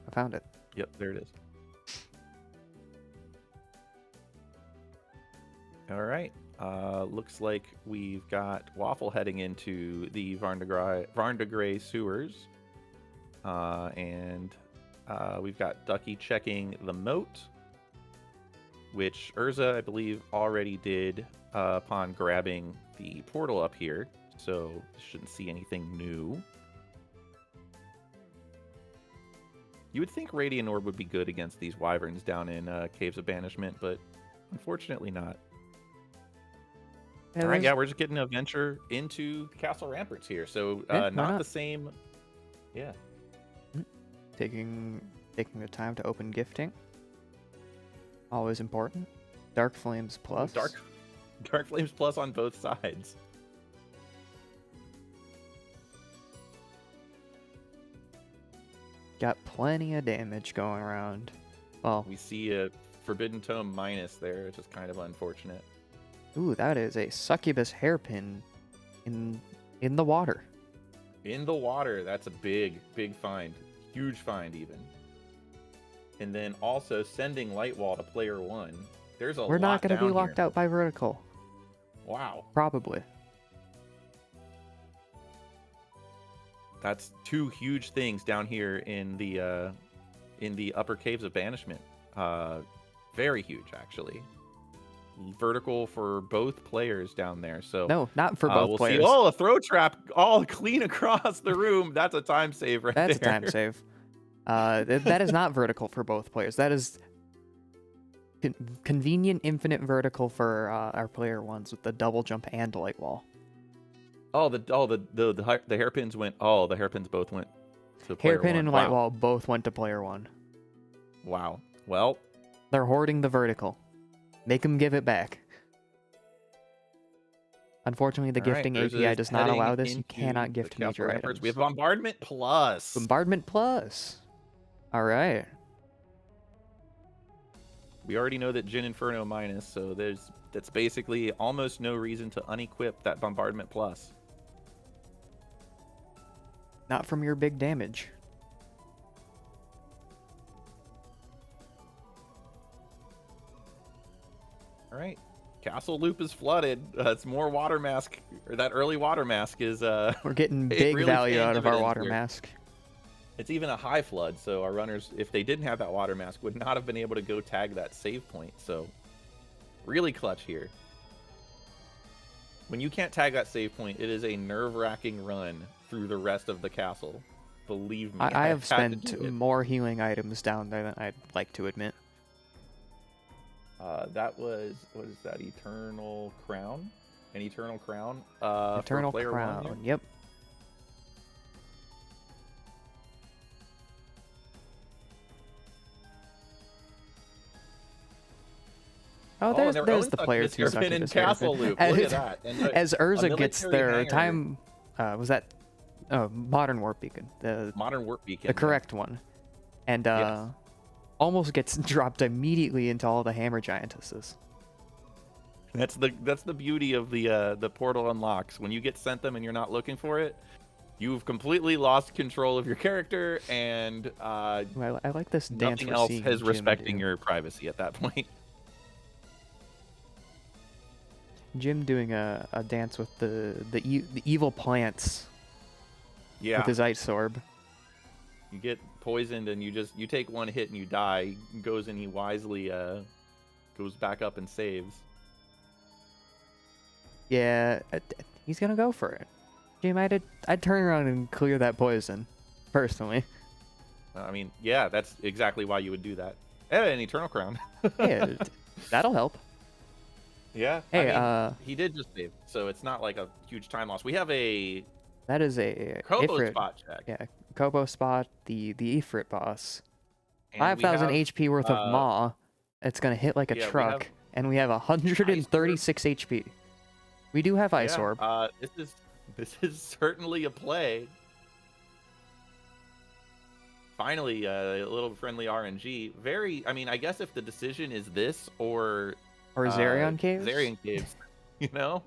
I found it. Yep, there it is. All right. Looks like we've got Waffle heading into the Varndegray sewers. And we've got Ducky checking the moat, which Urza, I believe, already did upon grabbing the portal up here. So shouldn't see anything new. You would think Radiant Orb would be good against these wyverns down in Caves of Banishment, but unfortunately not. Yeah, All right, there's- yeah, we're just getting a venture into Castle Ramparts here. So Yeah, why not not? the same. Yeah. Taking the time to open gifting. Always important. Dark Flames Plus. Dark Flames Plus on both sides. Got plenty of damage going around. Well, We see a Forbidden Tome minus there, which is kind of unfortunate. ooh, that is a succubus hairpin in the water. In the water, that's a big find. Huge find, even. And then also sending Lightwall to player 1. There's a lot We're not going to be down locked here. out by vertical. Wow. Probably. That's two huge things down here in the upper caves of banishment. Very huge, actually. Vertical for both players down there. So No, not for both we'll players. see. Oh, a throw trap all clean across the room. That's a time save right That's there. a time save. That is not vertical for both players. That is convenient infinite vertical for our player 1s with the double jump and light wall. Oh, the hairpins went. Oh, the hairpins both went to player Hairpin 1. and Wow. light wall both went to player 1. Wow. Well, They're hoarding the vertical. Make them give it back. Unfortunately, the all right, gifting Urza API is does not heading allow this. You into cannot the gift Castle major Ramparts. items. We have Bombardment Plus. Bombardment Plus. All right. We already know that Jin Inferno minus, so that's basically almost no reason to unequip that Bombardment Plus. Not from your big damage. All right. Castle loop is flooded. It's more water mask, or that early water mask is We're getting it big really value paying out of our dividends water here. mask. It's even a high flood, so our runners, if they didn't have that water mask, would not have been able to go tag that save point. So really clutch here. When you can't tag that save point, it is a nerve-wracking run through the rest of the castle. Believe me, I have had to spent do it. more healing items down there than I'd like to admit. That was, what is that? Eternal Crown? An Eternal Crown? Eternal for player Crown, one yep. Oh, there's their there's own the suck player this 2 year suck been in Castle Loop. Look at that. And As Urza gets military their hangar. time, was that Modern Warp Beacon, the Modern Warp Beacon. correct one, and Yes. almost gets dropped immediately into all the Hammer Giantesses. That's the beauty of the portal unlocks. When you get sent them and you're not looking for it, you've completely lost control of your character, and Ooh, I like this dance nothing we're else seeing is Jim respecting do. your privacy at that point. Jim doing a dance with the evil plants Yeah. with his ice orb. You get poisoned and you take one hit and you die. He goes and he wisely goes back up and saves. Yeah, he's gonna go for it. Jim, I'd turn around and clear that poison, personally. I mean, yeah, that's exactly why you would do that. And an Eternal Crown. Yeah, that'll help. Yeah. Hey, I mean, he did just save, so it's not like a huge time loss. We have a that is a Kobo Ifrit, spot check. yeah, Kobo spot, the Ifrit boss. And we 5,000 have, HP worth of Maw. It's gonna hit like a yeah, we truck, have and we have 136 HP. We do have Ice yeah, Orb. this is certainly a play. Finally, a little friendly RNG. I mean, I guess if the decision is this or Zarion Caves? Zarion Caves, you know?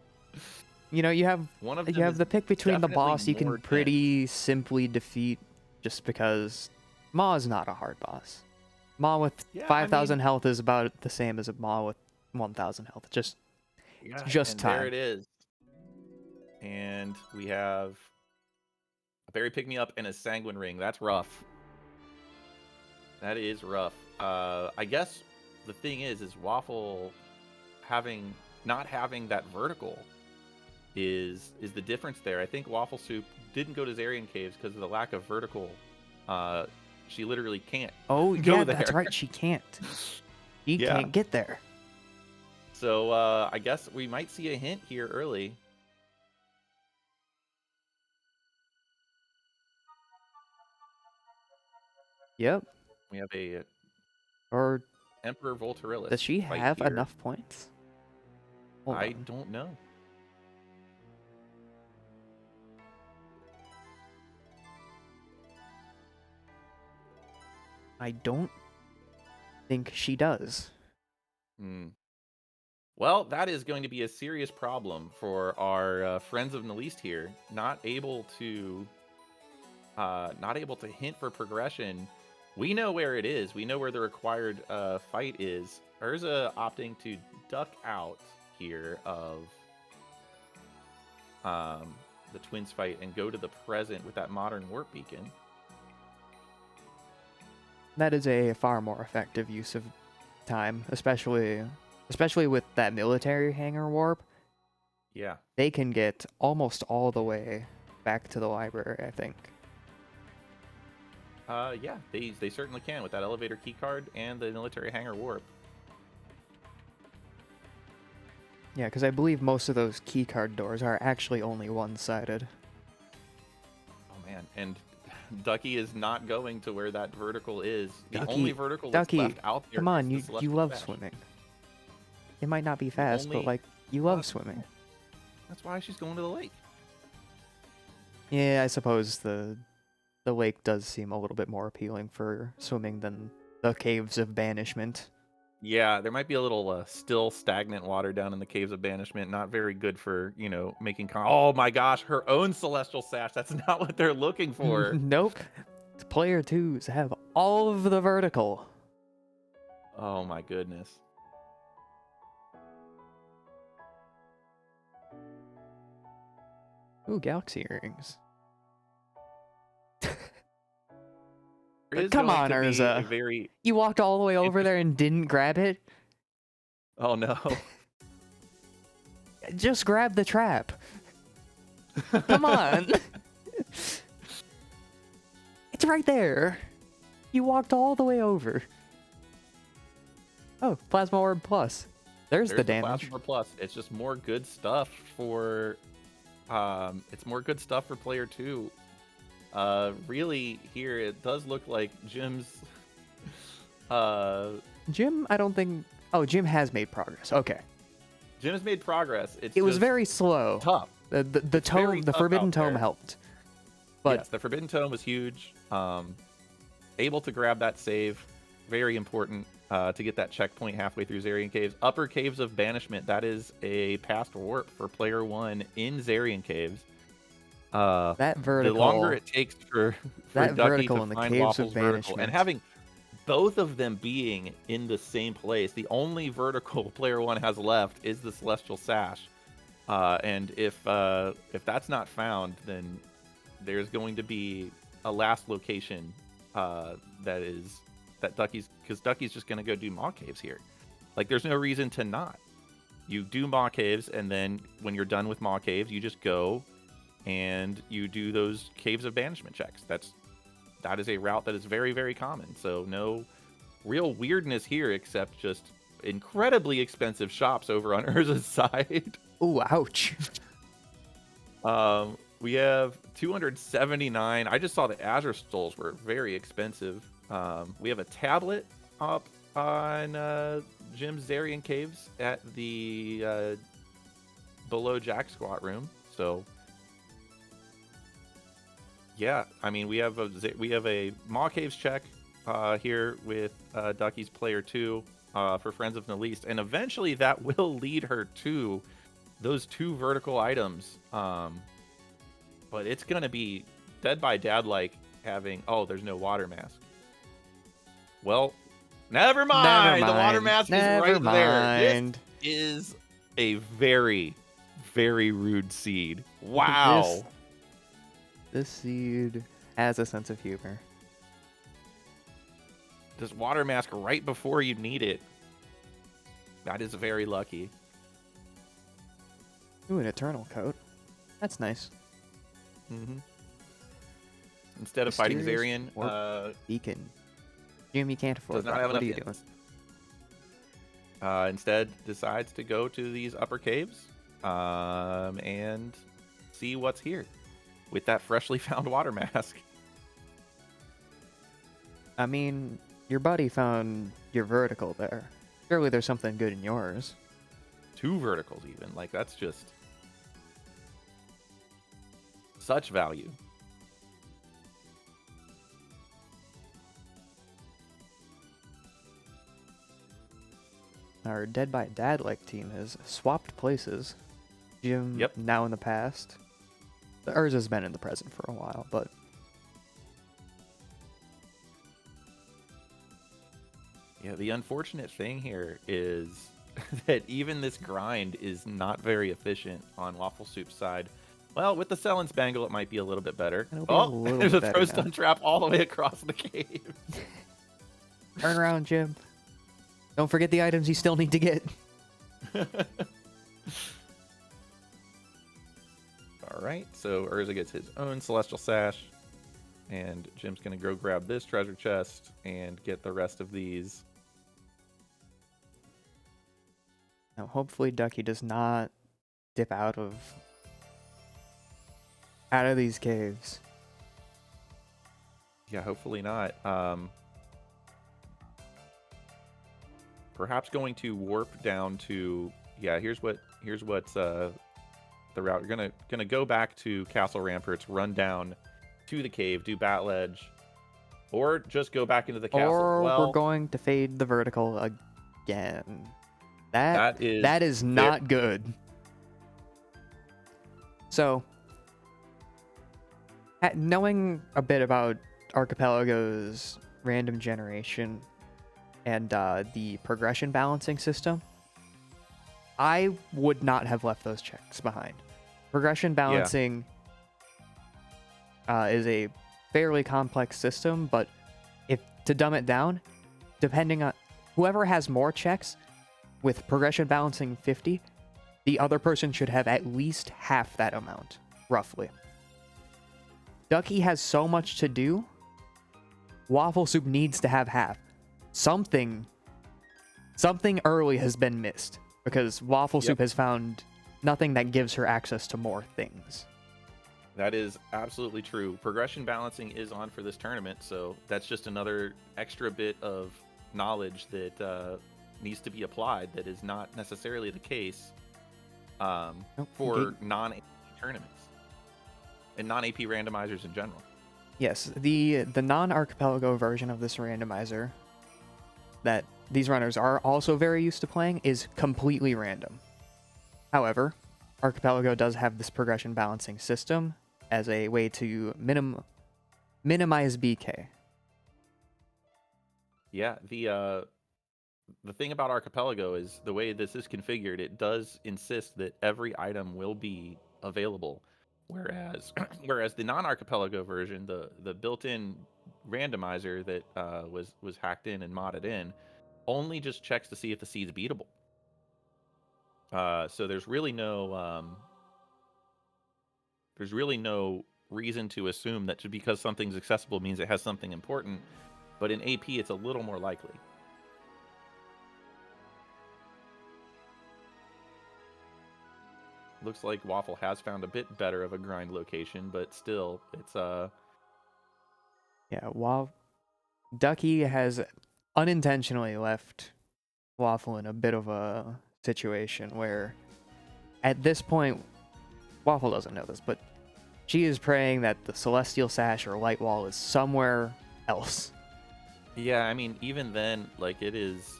You know, you have One of you them have is the pick between the definitely boss you more can pretty simply defeat just because Maw is not a hard boss. Maw with Yeah, 5,000 health is about the same as a Maw with 1,000 health. Just and time. there it is. And we have a Berry Pick Me Up and a Sanguine Ring. That's rough. That is rough. I guess the thing is Waffle not having that vertical is the difference there. I think Waffle Soup didn't go to Zarion Caves because of the lack of vertical. She literally can't. Oh, go yeah, there. that's right. She can't. She can't get there. So I guess we might see a hint here early. Yep. We have a Or Emperor Volturilis. does she fight have here. enough points? Hold I on. don't know. I don't think she does. Well, that is going to be a serious problem for our friends of Neliste here. Not able to hint for progression. We know where it is. We know where the required fight is. Urza opting to duck out here of the Twins fight and go to the present with that Modern Warp Beacon. That is a far more effective use of time, especially with that military hangar warp. Yeah. They can get almost all the way back to the library, I think. Yeah, they certainly can with that elevator keycard and the military hangar warp. Yeah, because I believe most of those keycard doors are actually only one-sided. Oh man, and Ducky is not going to where that vertical is. The Ducky, only vertical that's left out there. Come on, is the you Celestial love Dash. swimming. It might not be fast, but only- like you love swimming. That's why she's going to the lake. Yeah, I suppose the lake does seem a little bit more appealing for swimming than the caves of banishment. Yeah, there might be a little still stagnant water down in the Caves of Banishment. Not very good for, making... Oh my gosh, her own Celestial Sash. That's not what they're looking for. Nope. Player 2s have all of the vertical. Oh my goodness. Ooh, galaxy earrings. There is Come going on, to be a Urza. very You walked all the way over there and didn't grab it? Oh no. Just grab the trap. Come on. It's right there. You walked all the way over. Oh, Plasma Orb Plus. There's the damage. Plasma Plus. It's just more good stuff for it's more good stuff for player 2. Really here it does look like Jim's Jim, I don't think... Oh, Jim has made progress. Okay. Jim has made progress. It was very slow. Tough. The tome, the Forbidden Tome helped. But yes, the Forbidden Tome was huge. Able to grab that save, very important to get that checkpoint halfway through Zarian Caves. Upper Caves of Banishment, that is a past warp for player 1 in Zarian Caves. That vertical... The longer it takes for that Ducky vertical to in the find Caves Waffles of vertical, Banishment. and having both of them being in the same place, the only vertical player 1 has left is the Celestial Sash. And if that's not found, then there's going to be a last location that Ducky's, because Ducky's just going to go do Maw Caves here. Like, there's no reason to not. You do Maw Caves, and then when you're done with Maw Caves, you just go and you do those Caves of Banishment checks. That is a route that is very, very common. So no real weirdness here, except just incredibly expensive shops over on Urza's side. Ooh, ouch. We have 279. I just saw the Azure Stoles were very expensive. We have a tablet up on Jim's Zarian Caves at the below Jack Squat room. So yeah, I mean we have a Maw Caves check here with Ducky's player 2 for Friends of Neliste, and eventually that will lead her to those 2 vertical items. But it's gonna be Dead by Dadlike having... Oh, there's no water mask. Well, never mind. The water mask is right there. This is a very, very rude seed. Wow. This seed has a sense of humor. This water mask right before you need it. That is very lucky. Ooh, an Eternal Coat. That's nice. Mm-hmm. Instead of fighting Zarian, Beacon. Jim, you can't afford does not that. have What are you enough doing? instead decides to go to these upper caves and see what's here with that freshly found water mask. I mean, your buddy found your vertical there. Surely there's something good in yours. 2 verticals even. Like, that's just such value. Our Dead by Dadlike team has swapped places. Jim now in the past. The Urza's been in the present for a while, but... Yeah, the unfortunate thing here is that even this grind is not very efficient on Waffle Soup's side. Well, with the Cell and Spangle, it might be a little bit better. Oh, there's a throw stun trap all the way across the cave. Turn around, Jim. Don't forget the items you still need to get. All right, so Urza gets his own Celestial Sash, and Jim's going to go grab this treasure chest and get the rest of these. Now, hopefully Ducky does not dip out of these caves. Yeah, hopefully not. Perhaps going to warp down to... Yeah, here's what's the route. You're gonna go back to Castle Ramparts, run down to the cave, do Bat Ledge, or just go back into the castle. Or we're going to fade the vertical again. That is not good. So, knowing a bit about Archipelago's random generation and the progression balancing system, I would not have left those checks behind. Progression balancing is a fairly complex system, but if to dumb it down, depending on whoever has more checks with progression balancing 50, the other person should have at least half that amount, roughly. Ducky has so much to do, Waffle Soup needs to have half. Something early has been missed, because Waffle Soup has found nothing that gives her access to more things. That is absolutely true. Progression balancing is on for this tournament, so that's just another extra bit of knowledge that needs to be applied that is not necessarily the case for non-AP tournaments and non-AP randomizers in general. Yes, the non-archipelago version of this randomizer that these runners are also very used to playing is completely random. However, Archipelago does have this progression balancing system as a way to minimize BK. Yeah, the thing about Archipelago is the way this is configured, it does insist that every item will be available. Whereas the non-Archipelago version, the built-in randomizer that was hacked in and modded in, only just checks to see if the seed's beatable. So there's really no reason to assume that just because something's accessible means it has something important. But in AP, it's a little more likely. Looks like Waffle has found a bit better of a grind location, but still, it's Yeah, while Ducky has unintentionally left Waffle in a bit of a situation where, at this point, Waffle doesn't know this, but she is praying that the Celestial Sash or Light Wall is somewhere else. Yeah, I mean, even then, like, it is,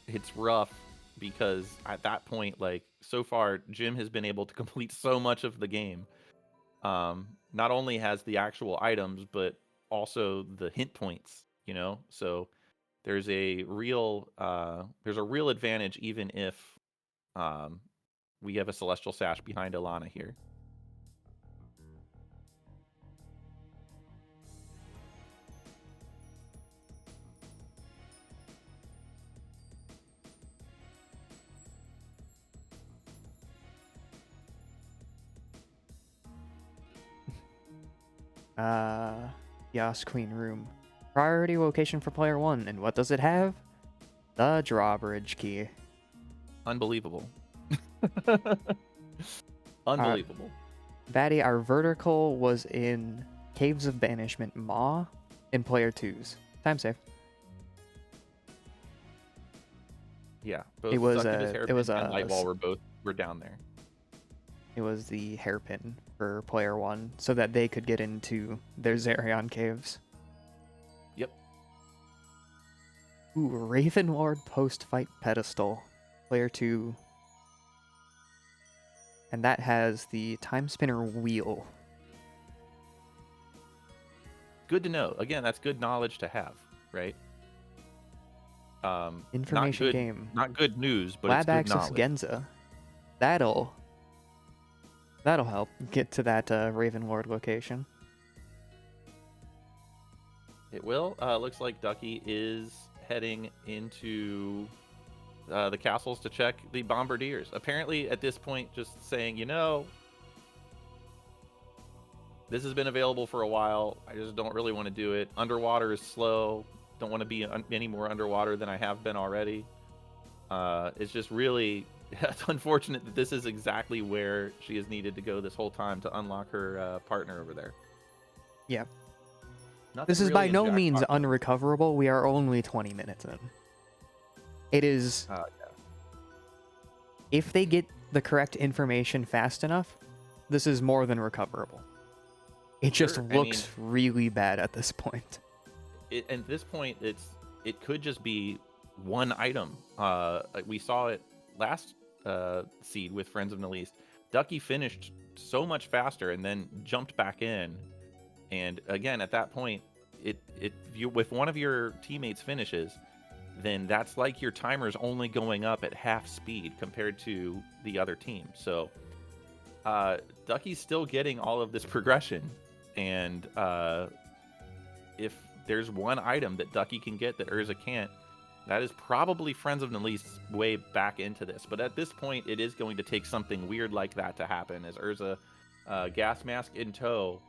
it's rough because at that point, like, so far, Jim has been able to complete so much of the game. Not only has the actual items, but also the hint points, you know? So there's a real advantage even if we have a Celestial Sash behind Alana here. Yas Queen Room. Priority location for player 1, and what does it have? The drawbridge key. Unbelievable. Unbelievable. Batty, our vertical was in Caves of Banishment Maw in player 2's. Time save. Yeah, both It was Succubus, Hairpin, a and Lightwall were down there. It was the hairpin for player 1, so that they could get into their Zerion caves. Yep. Ooh, Ravenlord post-fight pedestal. Player 2. And that has the Timespinner wheel. Good to know. Again, that's good knowledge to have, right? Information game. Not good news, but Lab it's good access knowledge. Genza. That'll help get to that Ravenlord location. It will. Looks like Ducky is heading into the castles to check the bombardiers. Apparently, at this point, just saying, you know, this has been available for a while. I just don't really want to do it. Underwater is slow. Don't want to be any more underwater than I have been already. It's just really it's unfortunate that this is exactly where she has needed to go this whole time to unlock her partner over there. Yeah. Nothing This is really by in no Jack means Pocket. unrecoverable. We are only 20 minutes in. It is... Yeah. If they get the correct information fast enough, this is more than recoverable. It just Sure, looks really bad at this point. At this point, it could just be one item. We saw it last seed with Friends of Neliste. Ducky finished so much faster and then jumped back in. And again, at that point, if one of your teammates finishes, then that's like your timer's only going up at half speed compared to the other team. So Ducky's still getting all of this progression, and if there's one item that Ducky can get that Urza can't, that is probably Friends of Neliste's way back into this. But at this point, it is going to take something weird like that to happen, as Urza, Gas Mask in tow,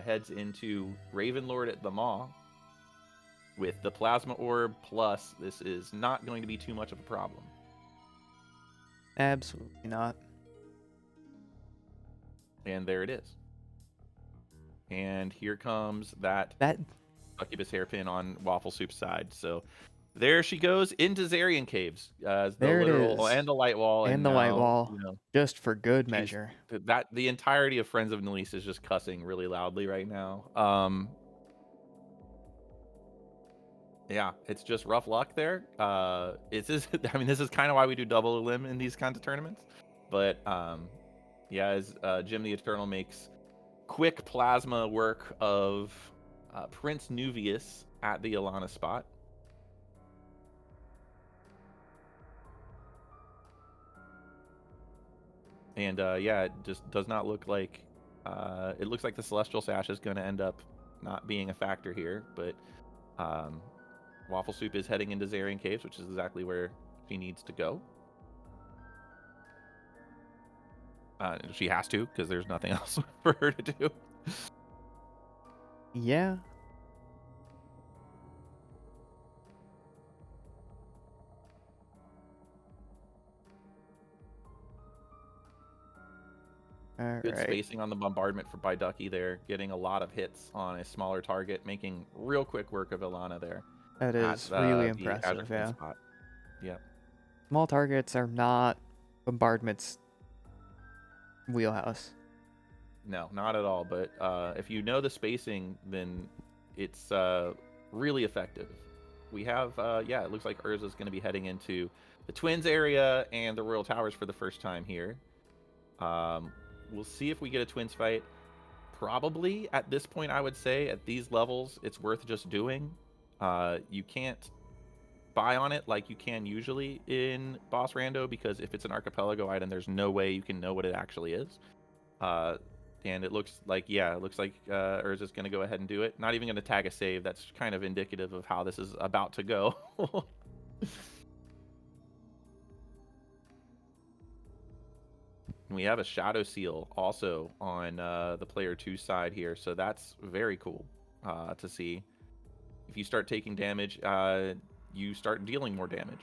heads into Ravenlord at the Maw with the Plasma Orb, plus this is not going to be too much of a problem. Absolutely not. And there it is. And here comes that Succubus Hairpin on Waffle Soup's side. So there she goes into Zarian Caves. The there literal, it is. and the light wall. And the light wall, just for good measure. The entirety of Friends of Neliste is just cussing really loudly right now. Yeah, it's just rough luck there. This is kind of why we do double elim in these kinds of tournaments. But yeah, as Jim the Eternal makes quick plasma work of Prince Nuvius at the Alana spot. And yeah, it just does not look like it looks like the Celestial Sash is going to end up not being a factor here, but Waffle Soup is heading into Zarian Caves, which is exactly where she needs to go. She has to, because there's nothing else for her to do. Yeah. Good spacing on the bombardment by Ducky there, getting a lot of hits on a smaller target, making real quick work of Ilana there. That is really impressive, yeah. Spot. Yep. Small targets are not bombardment's wheelhouse. No, not at all. But if you know the spacing, then it's really effective. We have, yeah, it looks like Urza's going to be heading into the Twins area and the Royal Towers for the first time here. We'll see if we get a Twins fight. Probably at this point, I would say at these levels, it's worth just doing. You can't buy on it like you can usually in Boss Rando, because if it's an Archipelago item, there's no way you can know what it actually is. And it looks like, yeah, it looks like Urza's going to go ahead and do it. Not even going to tag a save. That's kind of indicative of how this is about to go. We have a Shadow Seal also on the player 2 side here, so that's very cool to see. If you start taking damage, you start dealing more damage.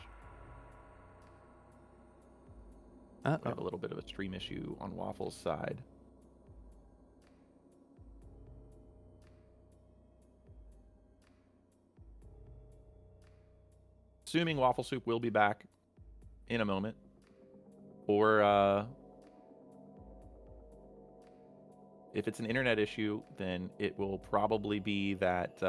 We have a little bit of a stream issue on Waffle's side. Assuming Waffle Soup will be back in a moment. Or if it's an internet issue, then it will probably be that...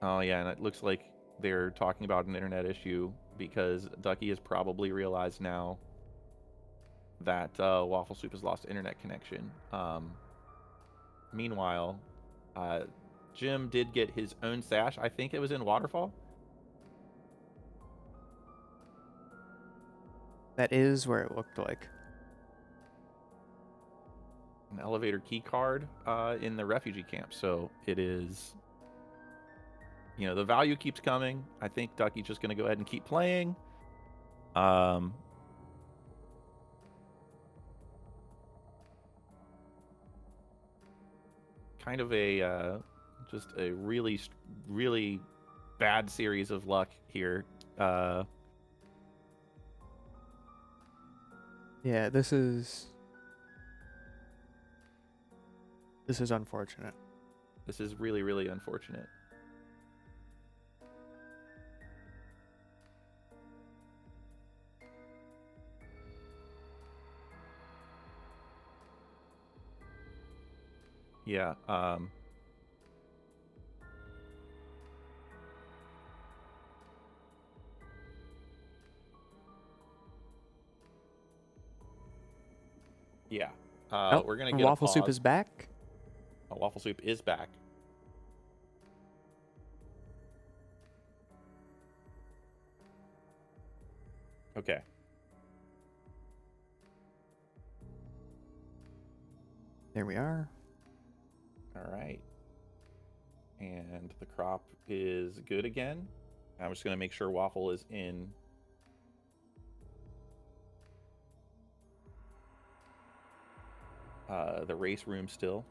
Oh, yeah, and it looks like they're talking about an internet issue because Ducky has probably realized now that Waffle Soup has lost internet connection. Meanwhile, Jim did get his own sash. I think it was in Waterfall. That is where it looked like. An elevator key card in the refugee camp. So it is, you know, the value keeps coming. I think Ducky's just going to go ahead and keep playing. Kind of a just a really, really bad series of luck here. Yeah, this is unfortunate. This is really, really unfortunate. Yeah, yeah. We're gonna get Waffle Soup is back. Waffle Soup is back. Okay. There we are. All right. And the crop is good again. I'm just going to make sure Waffle is in. The race room still.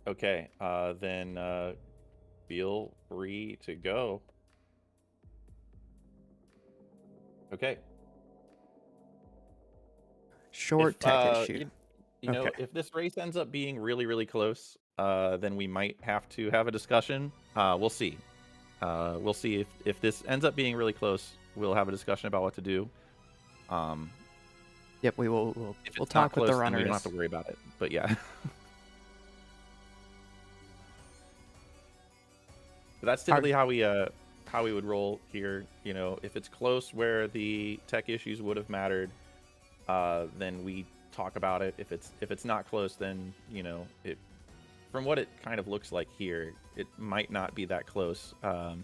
Okay, then feel free to go. Okay. Short tech issue. You know, Okay. if this race ends up being really, really close, then we might have to have a discussion. We'll see. We'll see if this ends up being really close. We'll have a discussion about what to do. Yep, we'll If it's talk not with close, the then we runners. don't have to worry about it. But yeah. But that's typically how we would roll here. You know, if it's close where the tech issues would have mattered, then we talk about it. If it's not close, then you know it. From what it kind of looks like here, it might not be that close. Yeah.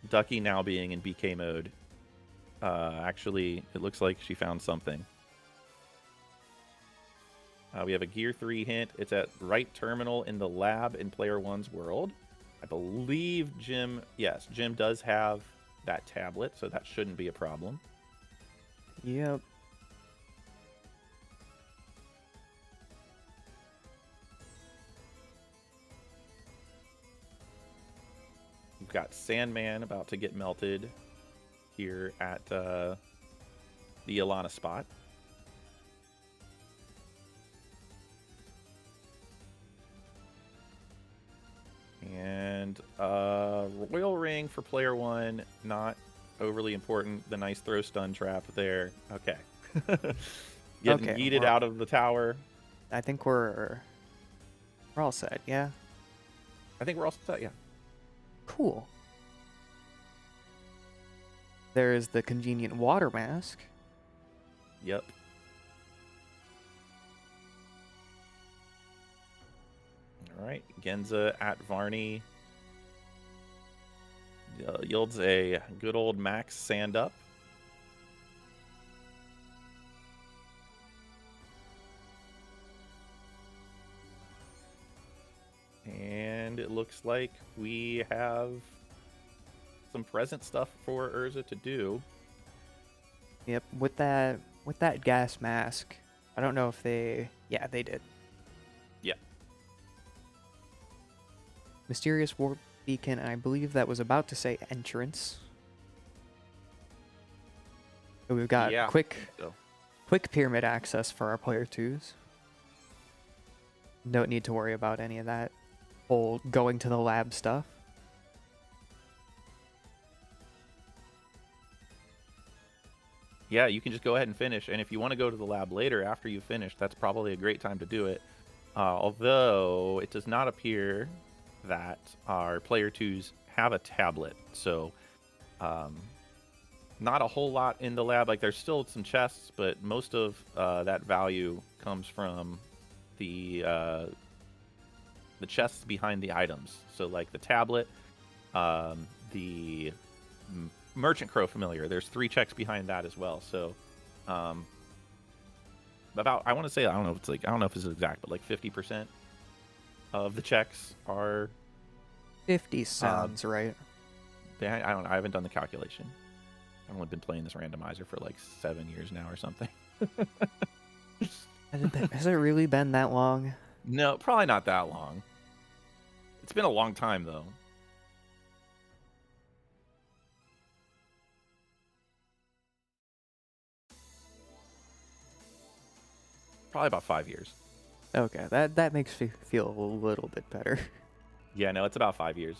Ducky now being in BK mode. Actually, it looks like she found something. We have a Gear 3 hint. It's at right terminal in the lab in Player 1's world. I believe Jim does have that tablet, so that shouldn't be a problem. Yep. We've got Sandman about to get melted here at the Alana spot. And Royal Ring for Player 1, not overly important. The nice throw stun trap there. Okay. Getting yeeted out of the tower. I think we're all set, yeah? I think we're all set, yeah. Cool. There is the convenient water mask. Yep. All right, Genza at Varney yields a good old max sand up. And it looks like we have some present stuff for Urza to do. Yep, with that gas mask. I don't know if they did. Yeah. Mysterious warp beacon, and I believe that was about to say entrance. So we've got quick pyramid access for our player 2s. Don't need to worry about any of that whole going to the lab stuff. Yeah, you can just go ahead and finish. And if you want to go to the lab later after you finish, that's probably a great time to do it. Although it does not appear that our player 2s have a tablet. So not a whole lot in the lab. Like there's still some chests, but most of that value comes from the chests behind the items. So like the tablet, the Merchant Crow familiar. There's 3 checks behind that as well. So, about I want to say I don't know if it's exact, but like 50% of the checks are 50 sounds right. I haven't done the calculation. I've only been playing this randomizer for like 7 years now or something. Has it really been that long? No, probably not that long. It's been a long time though. Probably about 5 years. Okay, that makes me feel a little bit better. Yeah, no, it's about 5 years.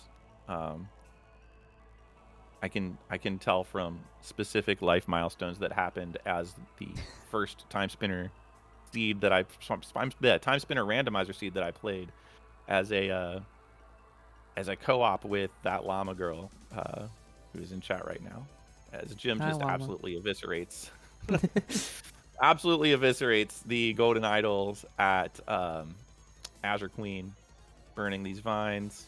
I can tell from specific life milestones that happened as the first Timespinner seed that Timespinner randomizer seed that I played as a co-op with that llama girl who is in chat right now. As Jim just absolutely eviscerates. Absolutely eviscerates the golden idols at Azure Queen, burning these vines.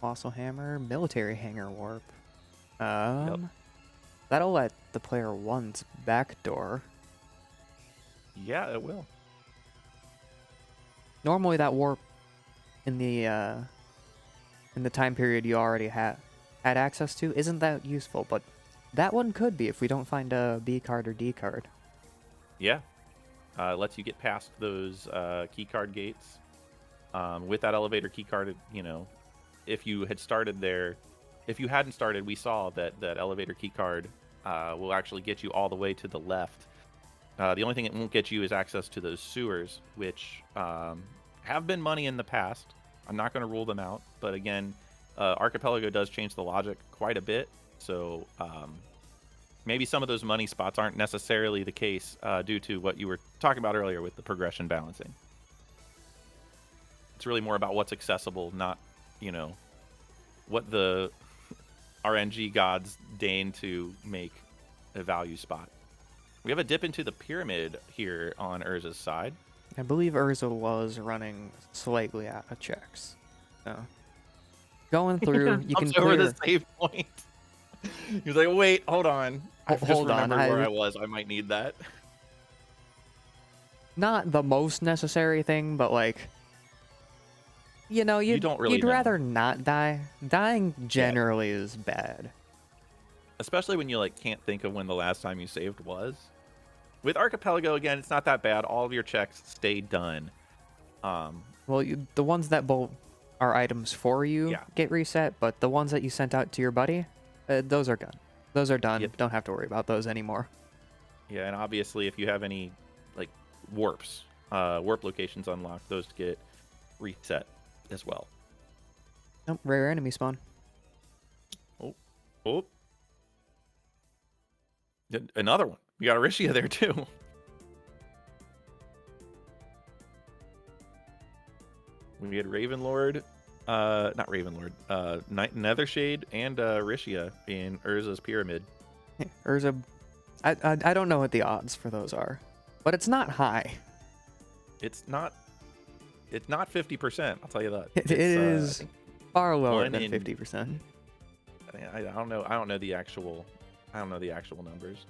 Colossal Hammer, Military Hangar Warp. Yep. That'll let the player 1's backdoor. Yeah, it will. Normally that warp in the time period you already had access to isn't that useful, but that one could be if we don't find a B card or D card. Yeah. It lets you get past those key card gates. With that elevator key card, if you had started there, if you hadn't started, we saw that elevator key card will actually get you all the way to the left. The only thing it won't get you is access to those sewers, which have been money in the past. I'm not going to rule them out, but again, Archipelago does change the logic quite a bit, so maybe some of those money spots aren't necessarily the case due to what you were talking about earlier with the progression balancing. It's really more about what's accessible, not, what the RNG gods deign to make a value spot. We have a dip into the pyramid here on Urza's side. I believe Urza was running slightly out of checks. So going through, you can clear over the save point. He was like, "Wait, hold on. I just hold on, remembered where I was. I might need that." Not the most necessary thing, but like, you don't really you'd know. rather not die. Dying generally is bad. Especially when you can't think of when the last time you saved was. With Archipelago, again, it's not that bad. All of your checks stay done. Well, the ones that both are items for you get reset, but the ones that you sent out to your buddy, those are done. Those are done. Yep. Don't have to worry about those anymore. Yeah, and obviously, if you have any warps, warp locations unlocked, those get reset as well. Nope, rare enemy spawn. Oh. Another one. We got Arishia there too. We had Ravenlord, not Ravenlord, Nethershade and Arishia in Urza's pyramid. Urza, I don't know what the odds for those are, but it's not high. It's not 50%. I'll tell you that. It is far lower than 50%. I don't know. I don't know the actual numbers.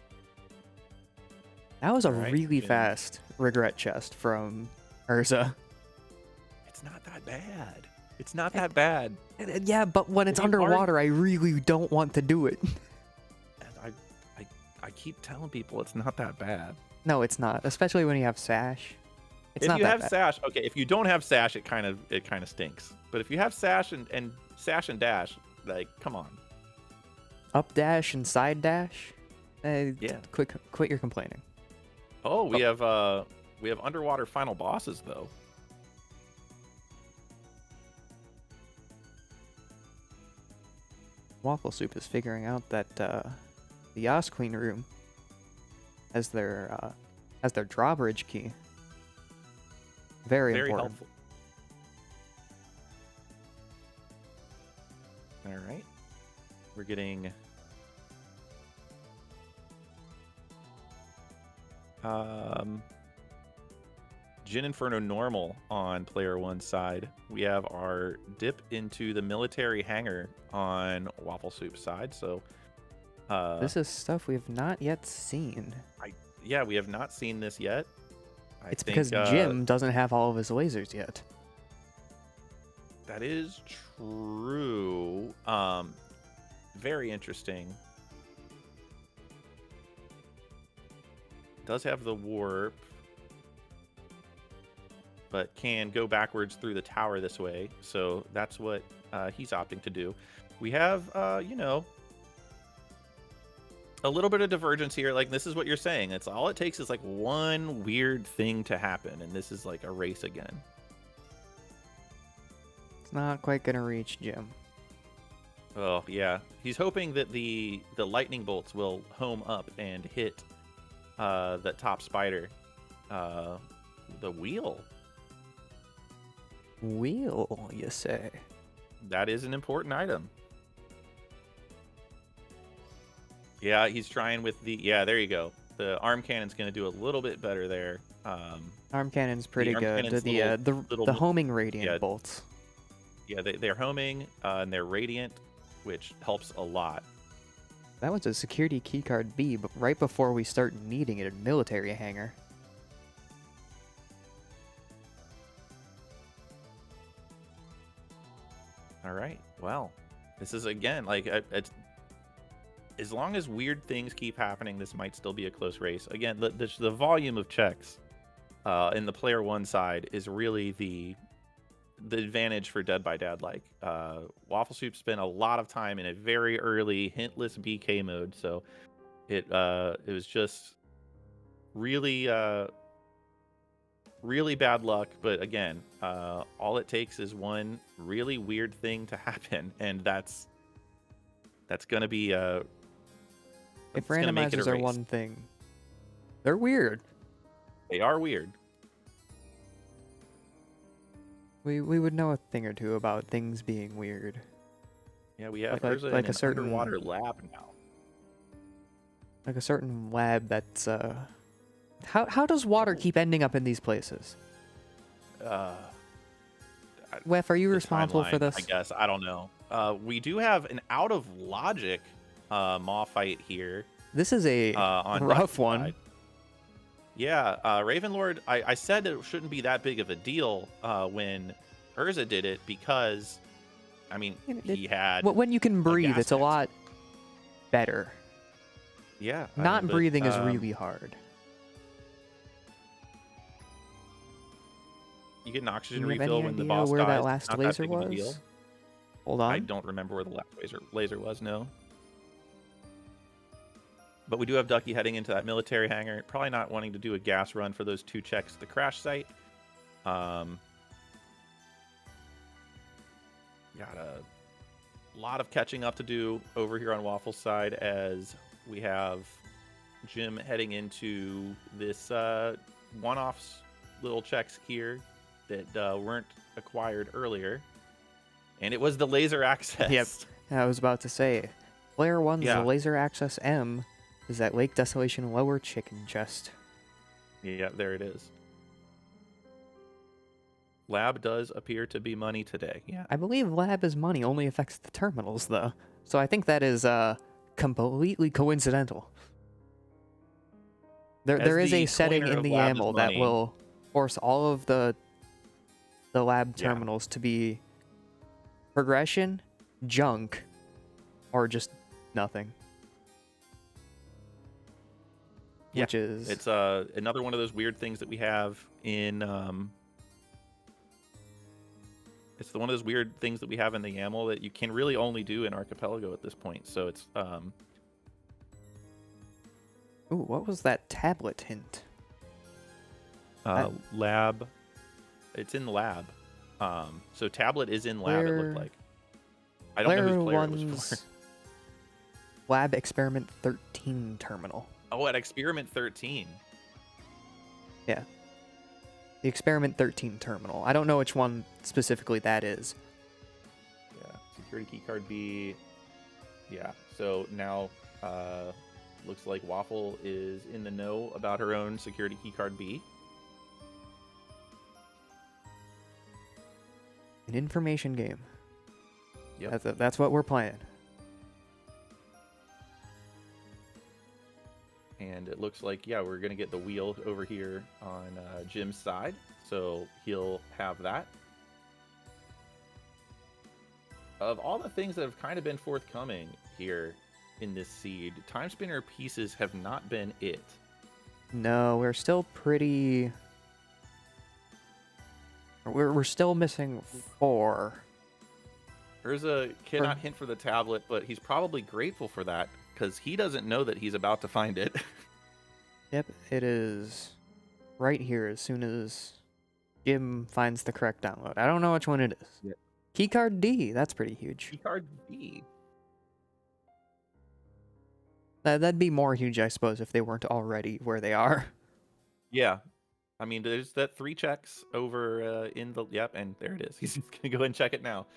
That was a really fast regret chest from Urza. It's not that bad. It's not that bad. Yeah, but when it's underwater, I really don't want to do it. I keep telling people it's not that bad. No, it's not. Especially when you have Sash. It's not if you that have bad. Sash, okay. If you don't have Sash, it kind of stinks. But if you have Sash and Sash and Dash, come on. Up dash and side dash. Yeah. Quit your complaining. Oh, we have underwater final bosses though. Waffle Soup is figuring out that the Yas Queen room has their drawbridge key. Very important. Helpful. All right. We're getting Jin Inferno normal on player 1's side. We have our dip into the military hangar on Waffle Soup's side. So this is stuff we have not yet seen. We have not seen this yet. It's because Jim doesn't have all of his lasers yet. That is true. Very interesting. Does have the warp, but can go backwards through the tower this way. So that's what he's opting to do. We have, a little bit of divergence here. This is what you're saying. It's all it takes is one weird thing to happen, and this is a race again. It's not quite gonna reach Jim. Oh yeah, he's hoping that the lightning bolts will home up and hit that top spider. The wheel. Wheel, you say? That is an important item. Yeah, he's trying with the... Yeah, there you go. The arm cannon's going to do a little bit better there. Arm cannon's pretty good. The homing radiant bolts. Yeah, they're homing and they're radiant, which helps a lot. That was a security keycard B, but right before we start needing it, a military hangar. All right. Well, this is again like it's as long as weird things keep happening, this might still be a close race. Again, the volume of checks in the player one side is really the advantage for Dead by Dadlike. Waffle Soup spent a lot of time in a very early hintless BK mode, so it was just really really bad luck. But again, all it takes is one really weird thing to happen, and that's gonna be If it's gonna make it a randomizers are race. one thing, they're weird. They are weird. We would know a thing or two about things being weird. Yeah, we have Like- Urza like in a certain- an underwater lab now. Like a certain lab that's how does water keep ending up in these places? Wef, are you The responsible for timeline, this? I guess. I don't know. We do have an out of logic Maw fight here. This is a on rough Ducky's one. side. Yeah, Ravenlord, I said it shouldn't be that big of a deal when Urza did it because, I mean, he had... When you can breathe, gas it's a mask. lot better. Yeah. Not breathing is is really hard. You get an oxygen Do you have refill any when the idea boss where dies. that It's last not laser big of a deal. was? Hold I on. don't remember where the last laser was, no. But we do have Ducky heading into that military hangar. Probably not wanting to do a gas run for those 2 checks at the crash site. Got a lot of catching up to do over here on Waffle's side as we have Jim heading into this one-offs little checks here that weren't acquired earlier. And it was the laser access. Yep. I was about to say, player one's Yeah. laser access M is that Lake Desolation lower chicken chest. Yeah, there it is. Lab does appear to be money today. Yeah. I believe lab is money only affects the terminals though, so I think that is completely coincidental. There is a setting in the YAML that will force all of the lab Yeah. terminals to be progression, junk, or just nothing. Yeah, Which is It's another one of those weird things that we have in it's one of those weird things that we have in the YAML that you can really only do in Archipelago at this point. So it's ooh, what was that tablet hint? lab. It's in lab. So tablet is in lab. It looked like. I don't know whose player it was for. Lab Experiment 13 terminal. Oh, at Experiment 13. Yeah. The Experiment 13 terminal. I don't know which one specifically that is. Yeah. Security key card B. Yeah. So now looks like Waffle is in the know about her own security key card B. An information game. Yep. That's what we're playing. And it looks like, yeah, we're going to get the wheel over here on Jim's side. So he'll have that. Of all the things that have kind of been forthcoming here in this seed, Timespinner pieces have not been it. No, we're still pretty... We're still missing 4. Urza cannot hint for the tablet, but he's probably grateful for that because he doesn't know that he's about to find it. Yep, it is right here as soon as Jim finds the correct download. I don't know which one it is. Yep. Keycard D, that's pretty huge. Keycard B. That'd be more huge, I suppose, if they weren't already where they are. Yeah. I mean, there's that 3 checks over in the... Yep, and there it is. He's going to go and check it now.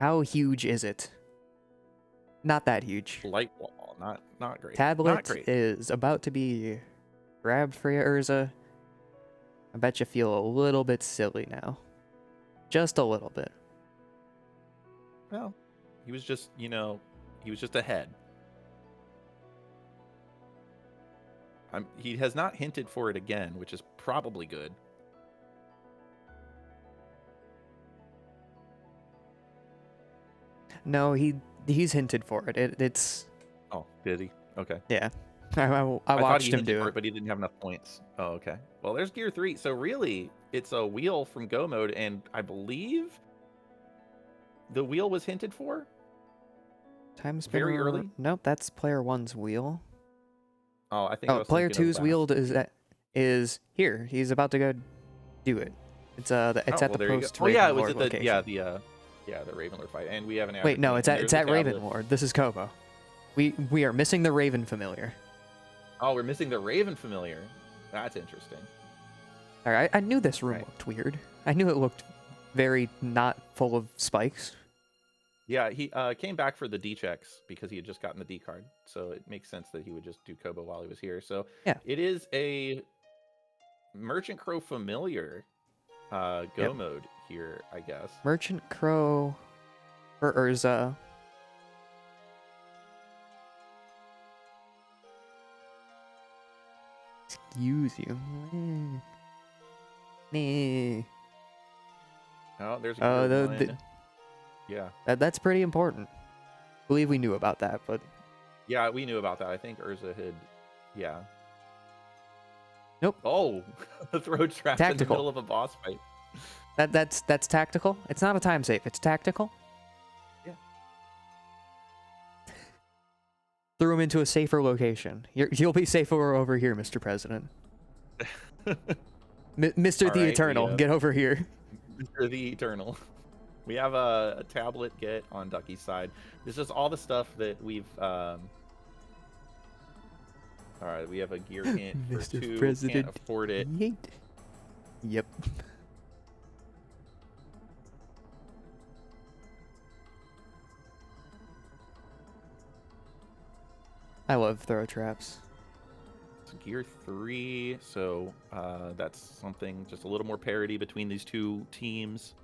How huge is it? Not that huge. Light wall. Not great. Tablet Not great. is about to be grabbed for you, Urza. I bet you feel a little bit silly now. just a little bit. Well, he was just, he was just ahead. He has not hinted for it again, which is probably good. No, he's hinted for it. It's. Oh, did he? Okay. Yeah, I watched him do for it. but he didn't have enough points. Oh, okay. Well, there's Gear 3. So really, it's a wheel from Go Mode, and I believe the wheel was hinted for Timespinner. very early. Nope, that's player 1's wheel. Oh, I think I was player thinking of 2's wheel is here. He's about to go do it. It's at the post. Oh yeah, it was Ravenlord at the location. the Ravenlord fight, and we have an. Wait, no, it's at tablet. Ravenlord. This is Kobo. We are missing the Raven familiar. Oh, we're missing the Raven familiar. That's interesting. All right, I knew this room looked weird. I knew it looked very not full of spikes. Yeah, he came back for the D checks because he had just gotten the D card, so it makes sense that he would just do Kobo while he was here. So yeah, it is a Merchant Crow familiar Go mode here, I guess. Merchant Crow or Urza. Excuse you. Oh, there's a one. Yeah. That's pretty important. I believe we knew about that, but yeah, we knew about that. I think Urza had, yeah. Nope. Oh, throw trap in the middle of a boss fight. That's tactical. It's not a time save. It's tactical. Yeah. Threw him into a safer location. You'll be safer over here, Mr. President. Mr. The Eternal, get over here. Mr. The Eternal. We have a tablet get on Ducky's side. This is all the stuff that we've. All right, we have a gear hint for Mr. 2. President. Can't afford it. Yep. I love throw traps. It's gear 3, so that's something, just a little more parity between these two teams.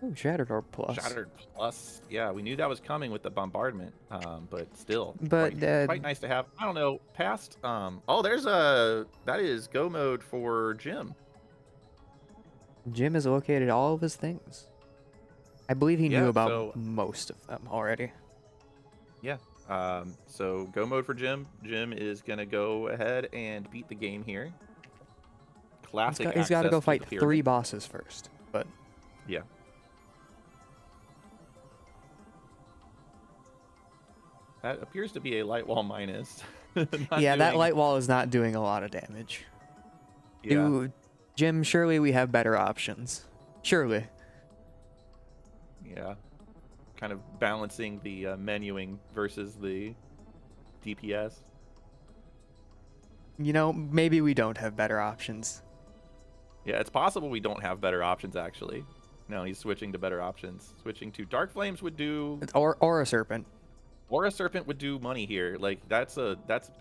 Oh, Shattered Orb Plus. Shattered Plus. Yeah, we knew that was coming with the bombardment, but still. But quite nice to have. I don't know, past. Oh, there's that is Go mode for Jim. Jim has located all of his things. I believe he knew about most of them already. Yeah. So Go mode for Jim. Jim is gonna go ahead and beat the game here. Classic. He's got to go fight 3 bosses first, but yeah. That appears to be a light wall minus. Yeah, that light wall is not doing a lot of damage. Yeah. Jim, surely we have better options. Surely. Yeah. Kind of balancing the menuing versus the DPS. You know, maybe we don't have better options. Yeah, it's possible we don't have better options, actually. No, he's switching to better options. Switching to Dark Flames would do... Or a Serpent. Or a Serpent would do money here. Like, that's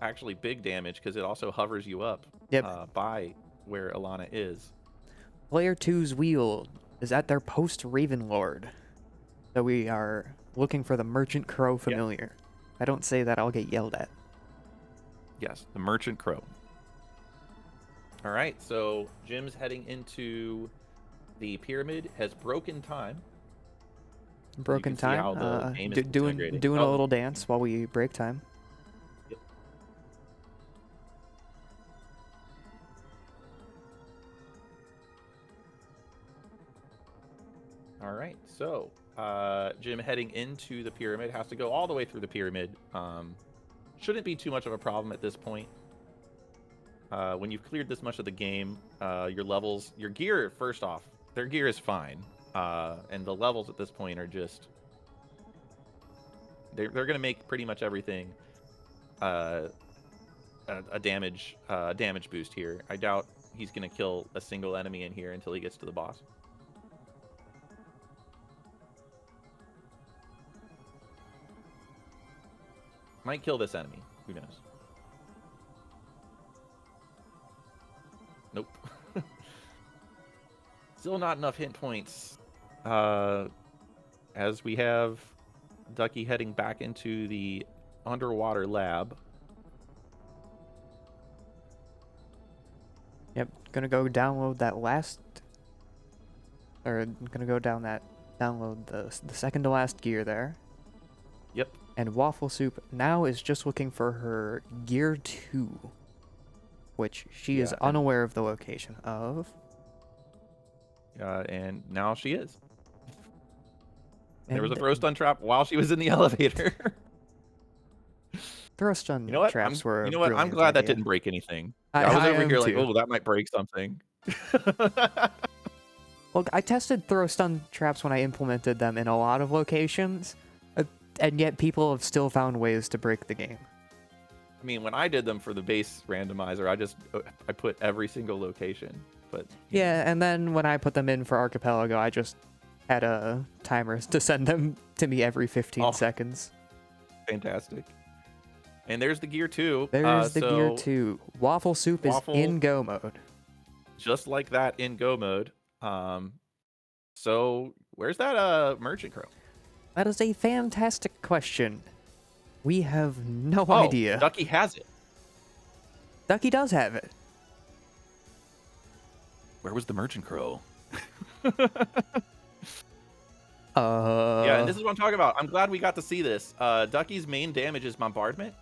actually big damage, because it also hovers you up by where Alana is. Player 2's wheel is at their post Ravenlord. So we are looking for the Merchant Crow familiar. If I don't say that, I'll get yelled at. Yes, the Merchant Crow. All right, so Jim's heading into the pyramid, has broken time. Broken time. Doing a little dance while we break time. Yep. All right, so Jim heading into the pyramid, has to go all the way through the pyramid. Shouldn't be too much of a problem at this point. When you've cleared this much of the game, your gear, first off, their gear is fine. And the levels at this point are just... They're going to make pretty much everything a damage boost here. I doubt he's going to kill a single enemy in here until he gets to the boss. Might kill this enemy. Who knows? Nope. Still not enough hint points. As we have Ducky heading back into the underwater lab. Yep, gonna go download that last, or gonna go download the second to last gear there. Yep. And Waffle Soup now is just looking for her gear 2, which she is unaware of the location of. And now she is. And there was a throw stun trap while she was in the elevator. Throw stun traps were. You know what? I'm glad that didn't break anything. I was over here like, oh, that might break something. Well, I tested throw stun traps when I implemented them in a lot of locations, and yet people have still found ways to break the game. I mean, when I did them for the base randomizer, I put every single location. But yeah, and then when I put them in for Archipelago, I just had a timer to send them to me every 15 seconds. Fantastic. And there's the gear 2. There's the gear 2. Waffle Soup is in go mode. Just like that in go mode. So where's that merchant crow? That is a fantastic question. We have no idea. Ducky has it. Ducky does have it. Where was the merchant crow? Yeah, and this is what I'm talking about. I'm glad we got to see this. Ducky's main damage is bombardment,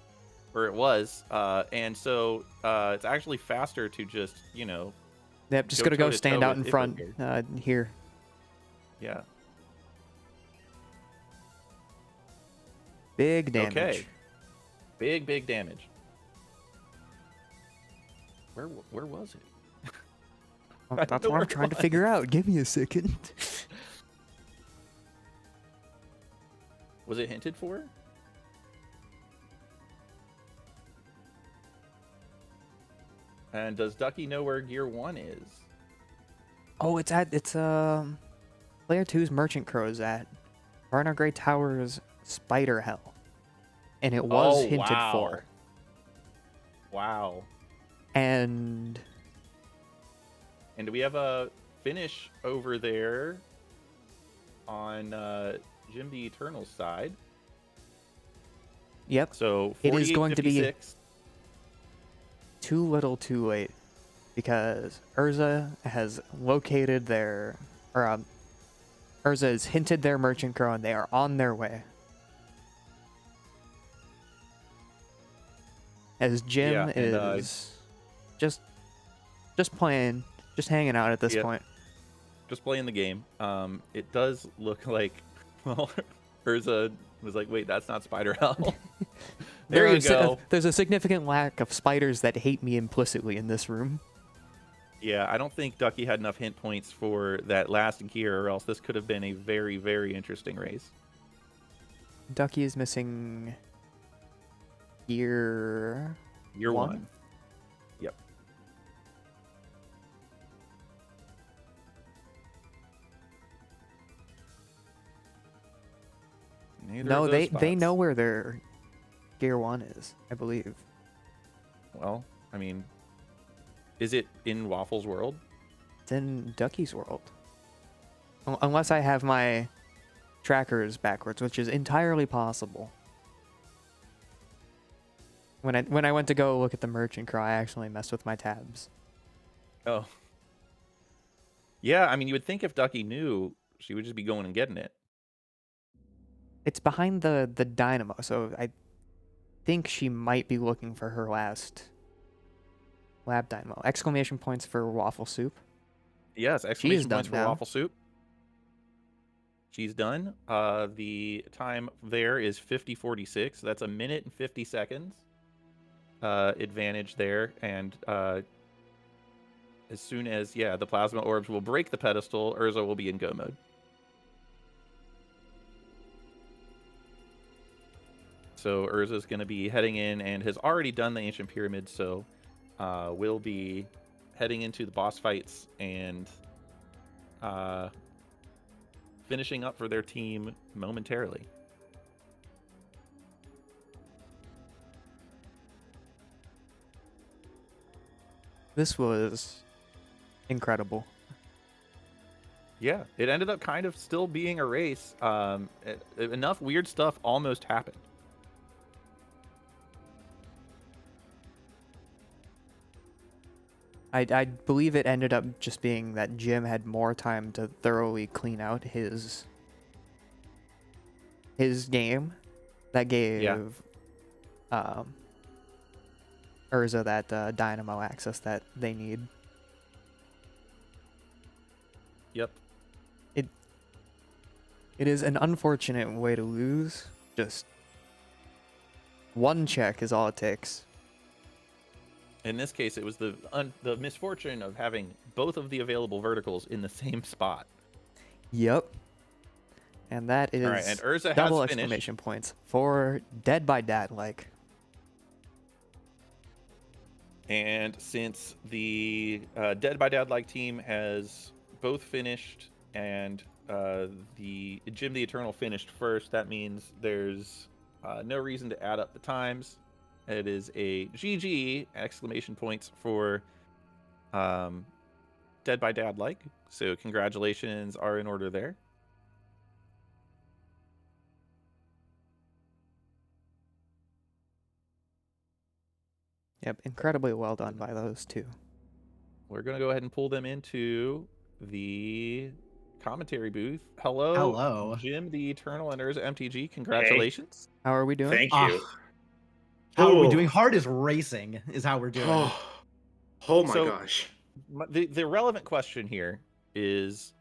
or it was, and so it's actually faster to just, Yep, just gonna go stand out in front here. Yeah. Big damage. Okay. Big damage. Where was it? Well, that's what I'm trying to figure out. Give me a second. Was it hinted for? And does Ducky know where Gear 1 is? Oh, it's Layer 2's Merchant Crow is at Varna Grey Tower's Spider Hell. And it was hinted for. Wow. And do we have a finish over there on Jim the Eternal's side? Yep. So it is going to be too little too late, because Urza has located their, or Urza has hinted their Merchant Crow and they are on their way. As Jim is just playing, just hanging out at this point. Just playing the game. It does look like, well, Urza was like, wait, that's not Spider Hell. There you go. There's a significant lack of spiders that hate me implicitly in this room. Yeah, I don't think Ducky had enough hint points for that last gear, or else this could have been a very, very interesting race. Ducky is missing gear 1. Yep. No, they know where their gear 1 is, I believe. Well, I mean, is it in Waffle's world? It's in Ducky's world. Unless I have my trackers backwards, which is entirely possible. When I went to go look at the Merchant Crow, I actually messed with my tabs. Oh. Yeah, I mean, you would think if Ducky knew, she would just be going and getting it. It's behind the dynamo, so I think she might be looking for her last lab dynamo. Exclamation points for Waffle Soup. Yes, exclamation points for Waffle Soup. She's done. The time there is 50:46. That's a minute and 50 seconds advantage there. And as soon as, the plasma orbs will break the pedestal, Urza will be in go mode. So Urza's going to be heading in and has already done the Ancient Pyramid, so we'll be heading into the boss fights and finishing up for their team momentarily. This was incredible. Yeah, it ended up kind of still being a race. Enough weird stuff almost happened. I believe it ended up just being that Jim had more time to thoroughly clean out his game that Yeah. gave Urza that dynamo access that they need. Yep. It is an unfortunate way to lose. Just one check is all it takes. In this case, it was the misfortune of having both of the available verticals in the same spot. Yep. And that is All right, and Urza double has finished. exclamation points for Dead by Dadlike. And since the Dead by Dadlike team has both finished and the Jim the Eternal finished first, that means there's no reason to add up the times. It is a GG exclamation points for Dead by Dadlike. So congratulations are in order there. Yep, incredibly well done by those two. We're going to go ahead and pull them into the commentary booth. Hello, Hello. Jim the Eternal and Urza MTG. Congratulations. How are we doing? Thank you. How are we Ooh. doing? Hard is racing is how we're doing. Oh my So- gosh. The relevant question here is,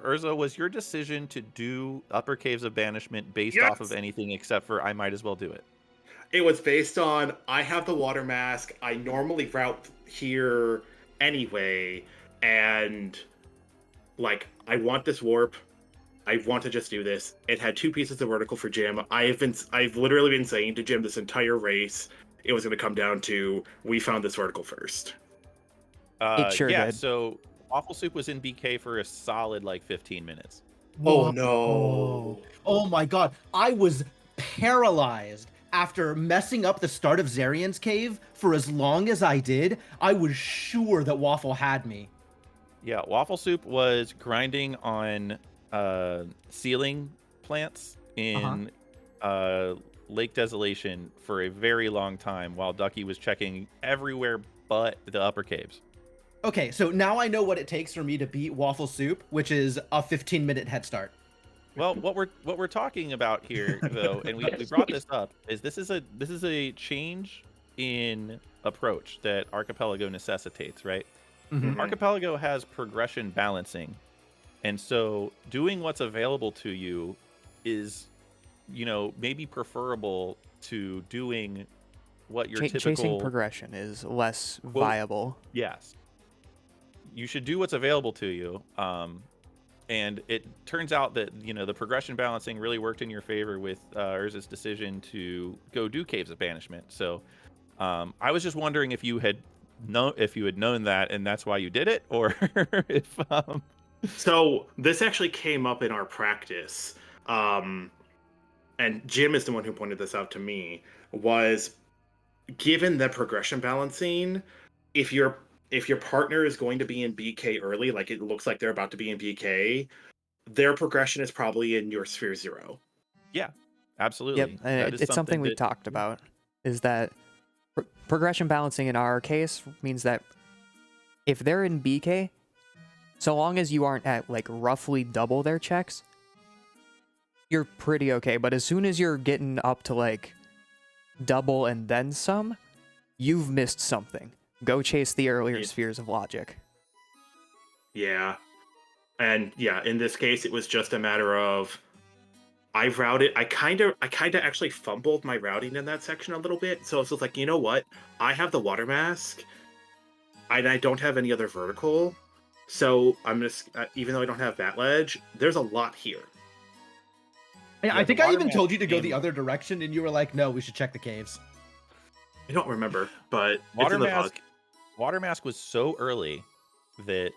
Urza, was your decision to do Upper Caves of Banishment based off of Yes. anything except for I might as well do it? It was based on I have the water mask. I normally route here anyway, and like I want this warp. I want to just do this. It had 2 pieces of vertical for Jim. I've literally been saying to Jim this entire race it was going to come down to we found this vertical first. It sure yeah, did. so Waffle Soup was in BK for a solid like 15 minutes. Oh Whoa. no. Oh my god. I was paralyzed after messing up the start of Zarian's cave for as long as I did. I was sure that Waffle had me. Yeah, Waffle Soup was grinding on ceiling plants in Lake Desolation for a very long time while Ducky was checking everywhere but the upper caves. Okay, so now I know what it takes for me to beat Waffle Soup, which is a 15-minute head start. Well, what we're talking about here, though, and we brought this up, is this is a change in approach that Archipelago necessitates, right? Mhm. Archipelago has progression balancing, and so doing what's available to you is, maybe preferable to doing what your typical Chasing progression is less viable. Yes, you should do what's available to you. And it turns out that the progression balancing really worked in your favor with Urza's decision to go do Caves of Banishment. So I was just wondering if you had known that and that's why you did it, or if So this actually came up in our practice, and Jim is the one who pointed this out to me, was given the progression balancing, if your partner is going to be in BK early, like it looks like they're about to be in BK, their progression is probably in your Sphere 0. Yeah, absolutely. Yep, and it's something we talked about, is that progression balancing in our case means that if they're in BK, so long as you aren't at like roughly double their checks, you're pretty okay. But as soon as you're getting up to like double and then some, you've missed something. Go chase the earlier spheres of logic. Yeah. And yeah, in this case, it was just a matter of I routed. I kind of actually fumbled my routing in that section a little bit. So it's just like, you know what? I have the water mask, and I don't have any other vertical. So I'm just, even though I don't have that ledge, there's a lot here. Yeah, Yeah, I think the I water even mask told you to go the came- other direction, and you were like, "No, we should check the caves." I don't remember, but Water it's in the mask. pod. Water mask was so early that,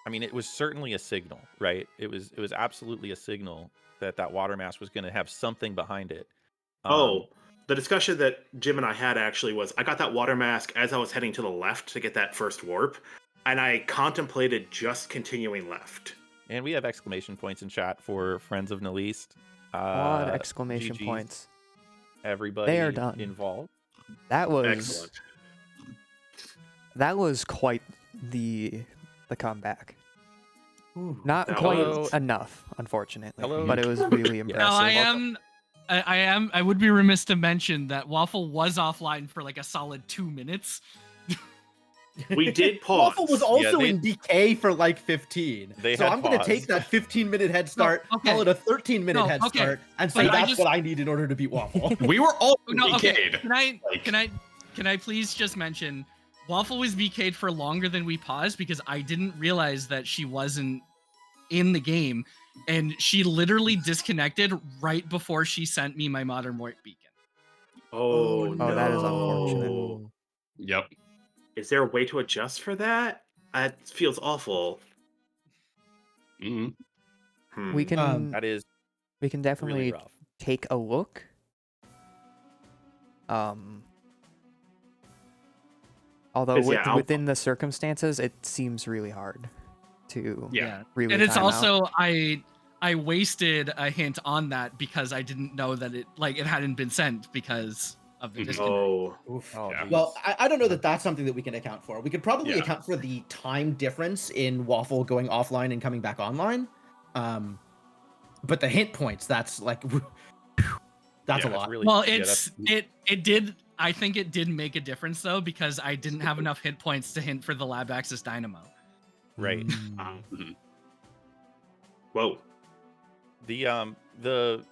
I mean, it was certainly a signal, right? It was absolutely a signal that water mask was going to have something behind it. The discussion that Jim and I had actually was I got that water mask as I was heading to the left to get that first warp, and I contemplated just continuing left. And we have exclamation points in chat for friends of Neliste. Quad exclamation GGs, points. Everybody They are done. involved. That was Excellent. that was quite the comeback. Not That quite was- enough, unfortunately, Hello. but it was really impressive. Now I would be remiss to mention that Waffle was offline for like a solid 2 minutes. We did pause. Waffle was also they- in DK for like 15. They so had I'm going to paused. take that 15-minute head start, okay. call it a 13-minute No, head okay. start, and say But I that's just- what I need in order to beat Waffle. We were all No, okay. BK'd. Can I please just mention Waffle was BK'd for longer than we paused because I didn't realize that she wasn't in the game, and she literally disconnected right before she sent me my Modern Warp beacon. Oh, no. that is unfortunate. Yep. Is there a way to adjust for that? It feels awful. hmm We can That is we can really definitely rough. take a look. Although 'Cause, yeah, within the circumstances, it seems really hard to Yeah. really. And it's time out. also I wasted a hint on that because I didn't know that it hadn't been sent because of the disconnect. Oh, Oof. Oh, Yeah. geez. Well, I don't know that that's something that we can account for. We could probably Yeah. account for the time difference in Waffle going offline and coming back online. But the hint points, that's like, that's Yeah, a lot. really, Well, yeah, it did. I think it did make a difference though because I didn't have enough hit points to hint for the Lab Access Dynamo. right. Mhm. whoa. The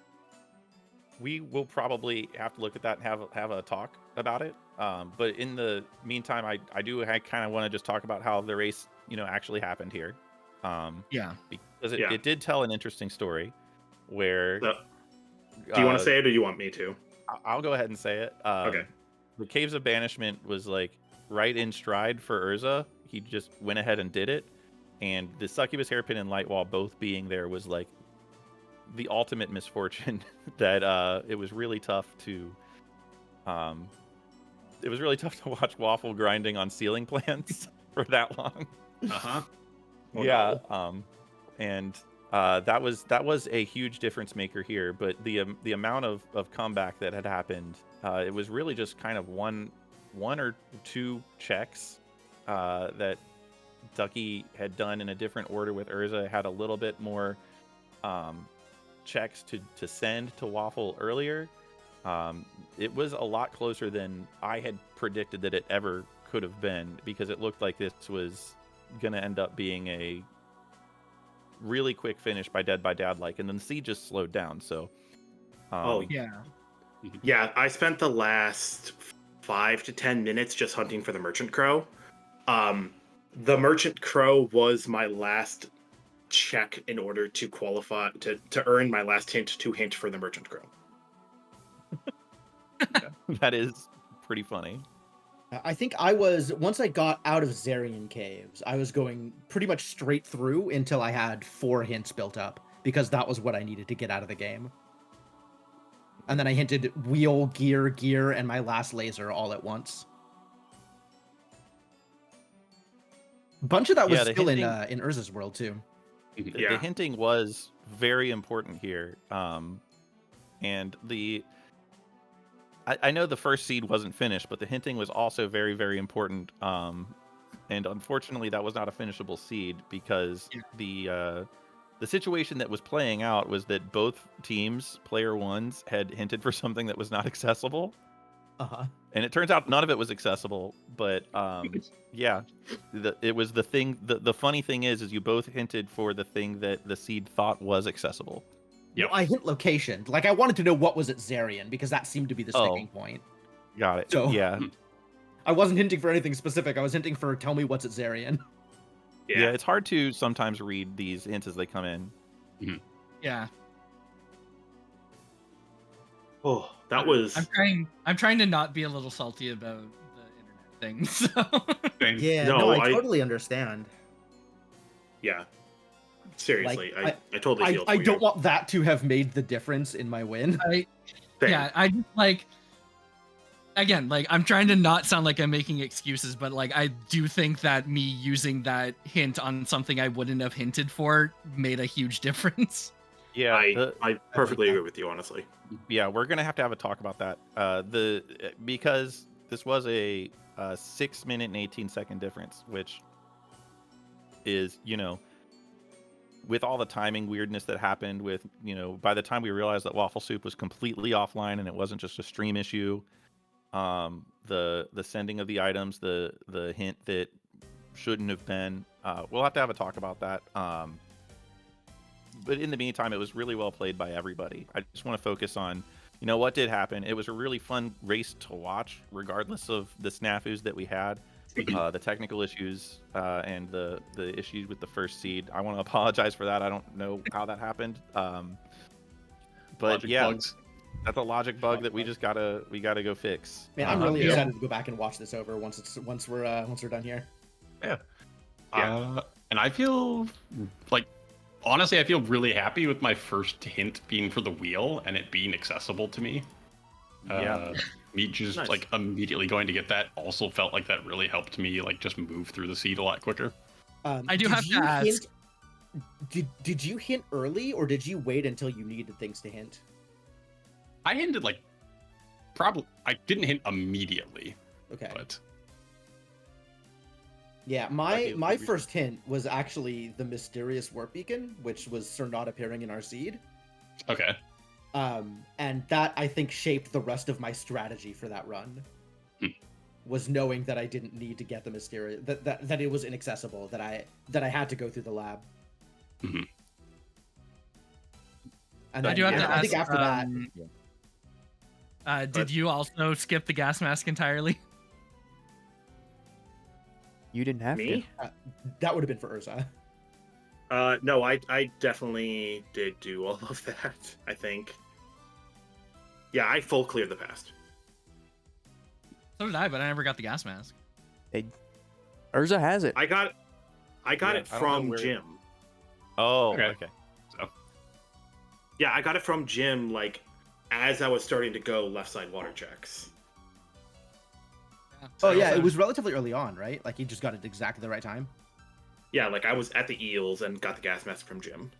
we will probably have to look at that and have a talk about it. But in the meantime, I kind of want to just talk about how the race, actually happened here. Yeah. Because Yeah. it did tell an interesting story where So, do you want to say it or do you want me to? I'll go ahead and say it. Okay. The Caves of Banishment was like right in stride for Urza. He just went ahead and did it. And the Succubus Hairpin and Lightwall both being there was like the ultimate misfortune that it was really tough to watch Waffle grinding on ceiling plants for that long. Uh-huh. Oh, Yeah. no. And that was a huge difference maker here. But the amount of comeback that had happened, it was really just kind of one or two checks that Ducky had done in a different order with Urza. Had a little bit more checks to send to Waffle earlier. It was a lot closer than I had predicted that it ever could have been, because it looked like this was gonna end up being a really quick finish by Dadlike, and then the seed just slowed down. So Yeah. Yeah, I spent the last 5 to 10 minutes just hunting for the Merchant Crow. The Merchant Crow was my last check in order to qualify to earn my last hint to hint for the Merchant Crow. that is pretty funny. I think once I got out of Zarian Caves, I was going pretty much straight through until I had 4 hints built up, because that was what I needed to get out of the game. And then I hinted wheel, gear, and my last laser all at once. A bunch of that was Yeah, the still in hinting- Urza's world too. Yeah. The hinting was very important here. And I know the first seed wasn't finished, but the hinting was also very, very important. And unfortunately, that was not a finishable seed, because the situation that was playing out was that both teams, player ones, had hinted for something that was not accessible. Uh-huh. And it turns out none of it was accessible, but yeah, it was the thing. The funny thing is you both hinted for the thing that the seed thought was accessible. Yep. Well, I hint location. Like, I wanted to know what was at Zarian, because that seemed to be the sticking point. Got it. So- Yeah. I wasn't hinting for anything specific. I was hinting for tell me what's at Zarian. Yeah, it's hard to sometimes read these hints as they come in. Yeah. Oh, that was I'm trying to not be a little salty about the internet thing. So Same. Yeah, No, no, I I- totally understand. yeah. Seriously, Like, I totally feel I for don't you. want that to have made the difference in my win. Same. yeah, I just like again, like, I'm trying to not sound like I'm making excuses, but like, I do think that me using that hint on something I wouldn't have hinted for made a huge difference. Yeah, I perfectly agree with you, honestly. yeah, we're gonna have to have a talk about that. Because this was a 6 minute and 18-second difference, which is, with all the timing weirdness that happened with, by the time we realized that Waffle Soup was completely offline and it wasn't just a stream issue, the sending of the items, the hint that shouldn't have been, we'll have to have a talk about that. But in the meantime, it was really well played by everybody. I just want to focus on, what did happen. It was a really fun race to watch, regardless of the snafus that we had, the technical issues, and the issues with the first seed. I want to apologize for that. I don't know how that happened. But Logic yeah, bugs. that's a logic bug that we gotta go fix. Man, I'm really Yeah. excited to go back and watch this over once we're done here. Yeah. Yeah. And I feel like, honestly, I feel really happy with my first hint being for the wheel and it being accessible to me. Yeah. Me just Nice. like immediately going to get that also felt like that really helped me like just move through the seed a lot quicker. I do did have to you ask- hint- Did you hint early or did you wait until you needed things to hint? I hinted like I didn't hint immediately, Okay. but Yeah, Okay, my we- first hint was actually the mysterious warp beacon, which was Sir not appearing in our seed. okay. And that I think shaped the rest of my strategy for that run. Was knowing that I didn't need to get the mysterious that it was inaccessible, that I had to go through the lab. Mhm. And I then, do have yeah, to I ask, think after that, did you also skip the gas mask entirely? You didn't have Me? that would have been for Urza. No, I definitely did do all of that, I think. Yeah, I full cleared the past. So did I, but I never got the gas mask. to. Urza has it. I got Yeah, it I don't know from where- Jim. Oh, Okay. okay. Yeah, I got it from Jim, like, as I was starting to go left side water checks. Oh yeah, So- it was relatively early on, right? Like you just got it exactly the right time. Yeah, like I was at the eels and got the gas mask from Jim.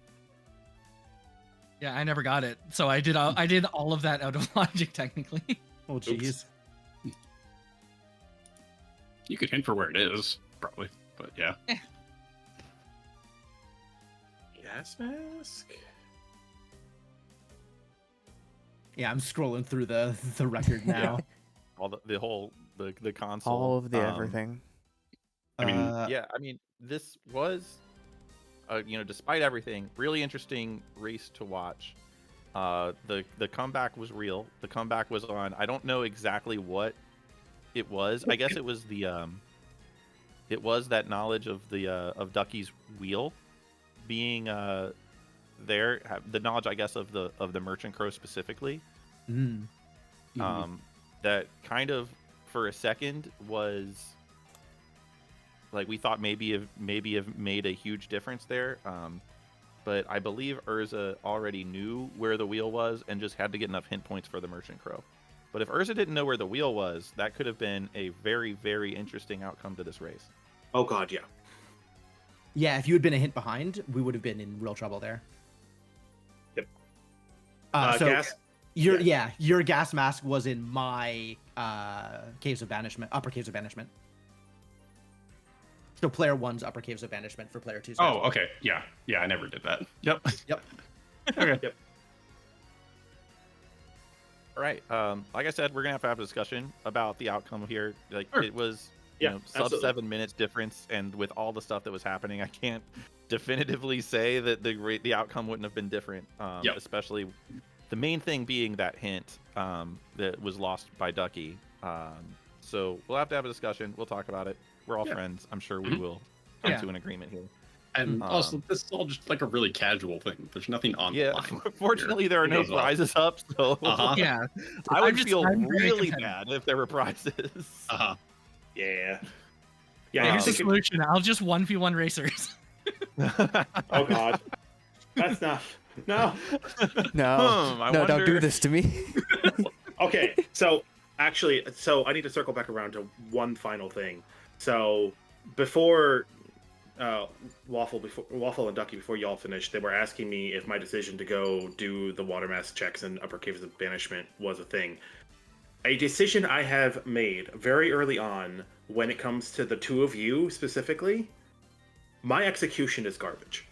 Yeah, I never got it. So I did all of that out of logic, technically. Oh jeez. You could hint for where it is, probably. But yeah. Gas mask? Yeah, I'm scrolling through the record now. All the whole the console. All of the everything. I mean, Yeah, I mean, this was, despite everything, really interesting race to watch. The comeback was real. The comeback was on. I don't know exactly what it was. I guess it was it was that knowledge of of Ducky's wheel being there. The knowledge, I guess, of the Merchant Crow specifically. Mm. That kind of for a second was like we thought maybe have made a huge difference there. But I believe Urza already knew where the wheel was and just had to get enough hint points for the Merchant Crow. But if Urza didn't know where the wheel was, that could have been a very, very interesting outcome to this race. Oh god, yeah. Yeah, if you had been a hint behind, we would have been in real trouble there. Yep. So Gas? your gas mask was in my caves of banishment, upper caves of banishment. So player 1's upper caves of banishment for player 2's. oh, okay. Yeah. Yeah, I never did that. Yep. Yep. Okay. All right. Like I said, we're gonna have a discussion about the outcome here. Like Sure. it was, Yeah, sub absolutely. 7 minutes difference, and with all the stuff that was happening, I can't definitively say that the outcome wouldn't have been different. Yep. Especially the main thing being that hint that was lost by Ducky. So we'll have to have a discussion. We'll talk about it. We're all Yeah. friends. I'm sure we Mhm. will come Yeah. to an agreement here. And also, Um, this is all just like a really casual thing. There's nothing on the Yeah. line. Fortunately, there are no It goes well. prizes up, so Uh-huh. Yeah. I would I'm feel very really competitive. bad if there were prizes. Uh-huh. Yeah. Yeah, Um, I Here's the think solution. I'll just 1v1 racers. oh god. That's not no. No, I no, don't do wonder- this to me. Okay, so Actually, so I need to circle back around to one final thing. So before Waffle and Ducky, before y'all finished, they were asking me if my decision to go do the water mass checks in Upper Caves of Banishment was a thing. A decision I have made very early on when it comes to the two of you specifically, my execution is garbage.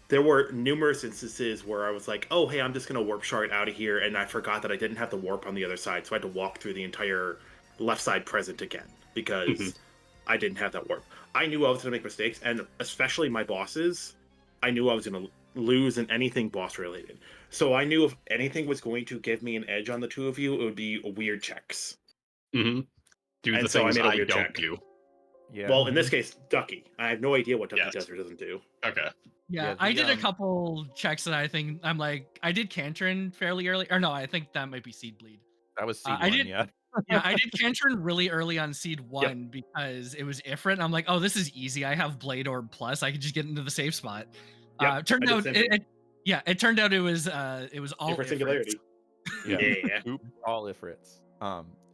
There were numerous instances where I was like, oh, hey, I'm just going to warp shard out of here, and I forgot that I didn't have the warp on the other side, so I had to walk through the entire left side present again, because I didn't have that warp. I knew I was going to make mistakes, and especially my bosses, I knew I was going to lose in anything boss-related. So I knew if anything was going to give me an edge on the two of you, it would be weird checks. Do And the so I things made a I weird don't check. do. Yeah. Well, in this case, Ducky. I have no idea what Ducky Yes. does or doesn't do. Okay. Yeah, I did a couple checks that I think I'm like, I did Cantrin fairly early, or no, I think that might be Seed Bleed. That was seed I one, did- yeah. Yeah, I did Cantrin really early on Seed 1 because it was Ifrit, and I'm like, oh, this is easy. I have Blade Orb Plus. I can just get into the safe spot. Turned I out, did same it turned out it was all for Ifrits. Singularity. Yeah. Oop, all Ifrits.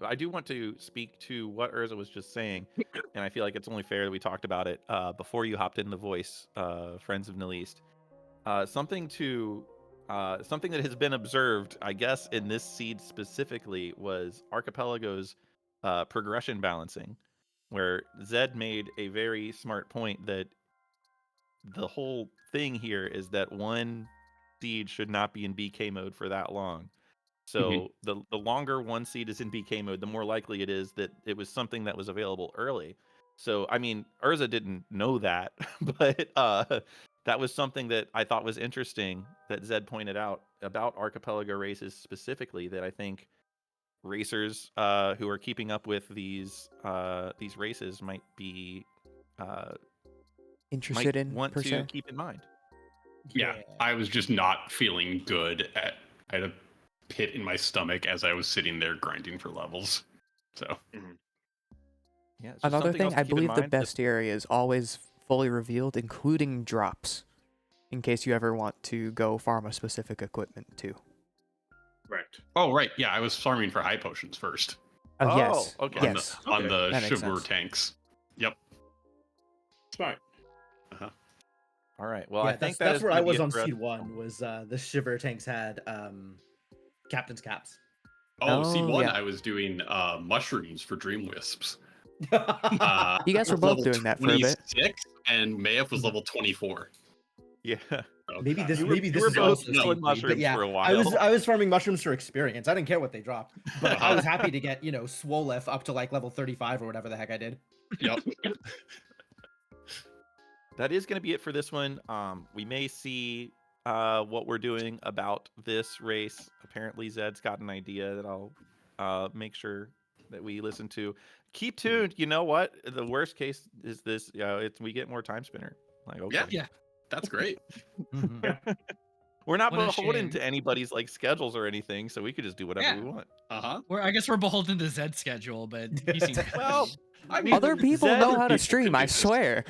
I do want to speak to what Urza was just saying, and I feel like it's only fair that we talked about it before you hopped in the voice, Friends of Neliste. Something that has been observed, I guess, in this seed specifically was Archipelago's progression balancing, where Zed made a very smart point that the whole thing here is that one seed should not be in BK mode for that long. So the longer one seed is in BK mode, the more likely it is that it was something that was available early. So, I mean, Urza didn't know that, but that was something that I thought was interesting that Zed pointed out about Archipelago races specifically, that I think racers who are keeping up with these races might be Interested in want per to se. keep in mind. Yeah, I was just not feeling good. I had a pit in my stomach as I was sitting there grinding for levels. So Yeah. it's just Another something else thing, to I keep in believe the mind that- best area is always fully revealed, including drops, in case you ever want to go farm a specific equipment too. Correct. Oh right, yeah, I was farming for high potions first Oh, Yes. okay. Yes. on the That makes sugar sense. tanks. Yep. Smart. All right. Well, Yeah, I think that's where I gonna be was it on for us. Seed 1, was the Shiver tanks had Captain's Caps. Oh, seed Oh, one, yeah. I was doing mushrooms for dream wisps. You guys I were was both level doing that for a bit. 26, and Mayef was level 24. Yeah. So, Maybe this You were is both also selling Seed Bleed, mushrooms but yeah, for a while. I was farming mushrooms for experience. I didn't care what they dropped, but I Uh-huh. was happy to get Swolef up to like level 35 or whatever the heck I did. Yep. That is going to be it for this one. We may see what we're doing about this race. Apparently, Zed's got an idea that I'll make sure that we listen to. Keep tuned. You know what? The worst case is this. We get more Timespinner. Like, okay. Yeah. That's great. We're not What a beholden shame. to anybody's like schedules or anything, so we could just do whatever Yeah. we want. Uh-huh. I guess we're beholden to Zed's schedule, but he seems Well, I mean, Other people Zed- know how to people stream, can I do this. swear.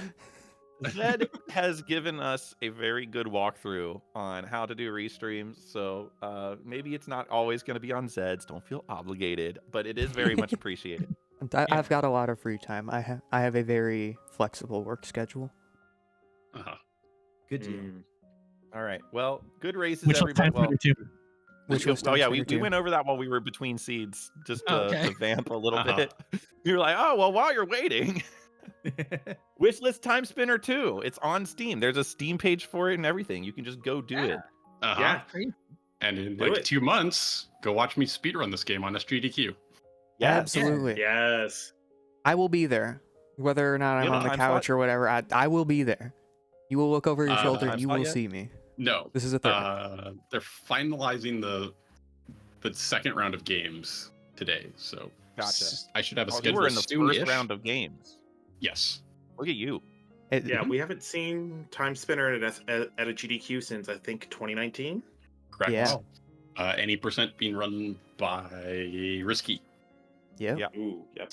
Zed has given us a very good walkthrough on how to do restreams, so maybe it's not always going to be on Zed's. Don't feel obligated, but it is very much appreciated. I've got a lot of free time. I have a very flexible work schedule. Uh-huh. Good deal. All right. Well, good races, which was everybody. Well, too. Which was oh yeah, Timespinner we too. went over that while we were between seeds, just to, Okay. to vamp a little Uh-huh. bit. You were like, oh well, while you're waiting, Wishlist Timespinner 2. It's on Steam. There's a Steam page for it and everything. You can just go do it. Uh-huh. Yeah. And in Do like it. 2 months, go watch me speedrun this game on SGDQ. Yes. Absolutely. Yes. I will be there. Whether or not I'm have a on the time couch slot? or whatever, I will be there. You will look over your shoulder time and you slot will yet? see me. No. This is a threat. They're finalizing the second round of games today, so Gotcha. I should have a Oh, you schedule were in the soon-ish. first round of games. Yes. Look at you. Yeah, we haven't seen Timespinner at a GDQ since I think 2019. Correct. Yeah. Any percent being run by Risky. Yep. Yeah. Ooh, yep.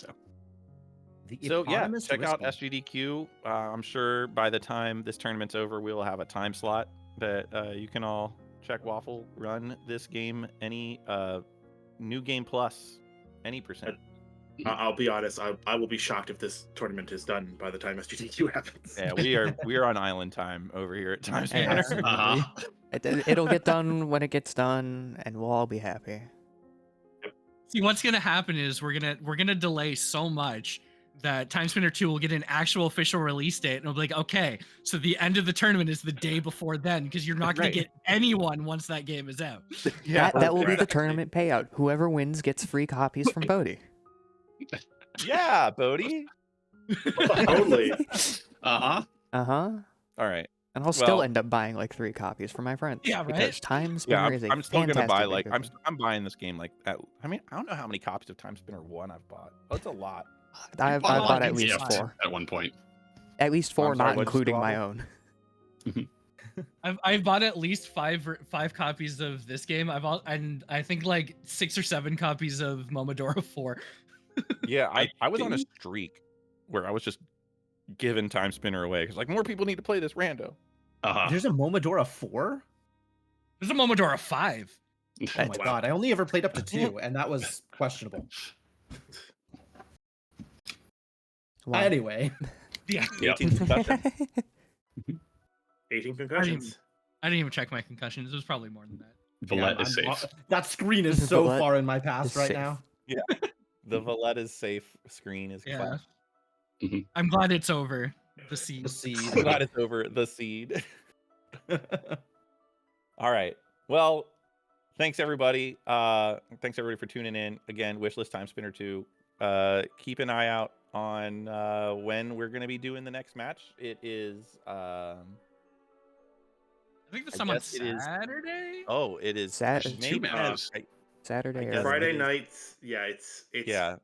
The So yeah, eponymous check out Risky. SGDQ. I'm sure by the time this tournament's over, we'll have a time slot that you can all check Waffle run this game. Any new game plus Any percent. I'll be honest. I will be shocked if this tournament is done by the time SGT2 happens. Yeah, we are on island time over here at Timespinner. Absolutely. It'll get done when it gets done, and we'll all be happy. See, what's gonna happen is we're gonna delay so much that Timespinner 2 will get an actual official release date, and it'll be like, okay, so the end of the tournament is the day before then, because you're not gonna get anyone once that game is out. Yeah, that will be the tournament payout. Whoever wins gets free copies from Bodhi. Yeah, Bodhi. Only. Uh-huh. All right. And I'll still end up buying like 3 copies for my friends. Yeah, right? Because Timespinner Yeah, is a I'm still gonna buy fantastic video game. I'm buying this game like I don't know how many copies of Timespinner 1 I've bought. Oh, it's a lot. I've bought at least Yeah, 4. at one point. At least 4, I'm sorry, not what'd you say, including my Bobby? own. I've bought at least five copies of this game. And I think like 6 or 7 copies of Momodora 4. Yeah, I was on a streak where I was just giving Timespinner away because like more people need to play this rando. There's a Momodora 4? There's a Momodora 5. Oh my god, I only ever played up to 2, and that was questionable. Wow. Anyway. Yeah. 18 concussions. 18 concussions. I didn't even check my concussions. It was probably more than that. Vallette is safe. That screen is so Vallette far in my past is right safe. now. Yeah. The Vallette is safe screen is Yeah. class. I'm glad it's over. The seed. The seed. I'm glad it's over the seed. All right. Well, thanks everybody. Thanks everybody for tuning in. Again, Wishlist Timespinner 2. Keep an eye out on when we're gonna be doing the next match. It is I think there's some on Saturday. Oh, it is Saturday. Two matches. Saturday. guess or Friday it is. nights. Yeah, it's Yeah.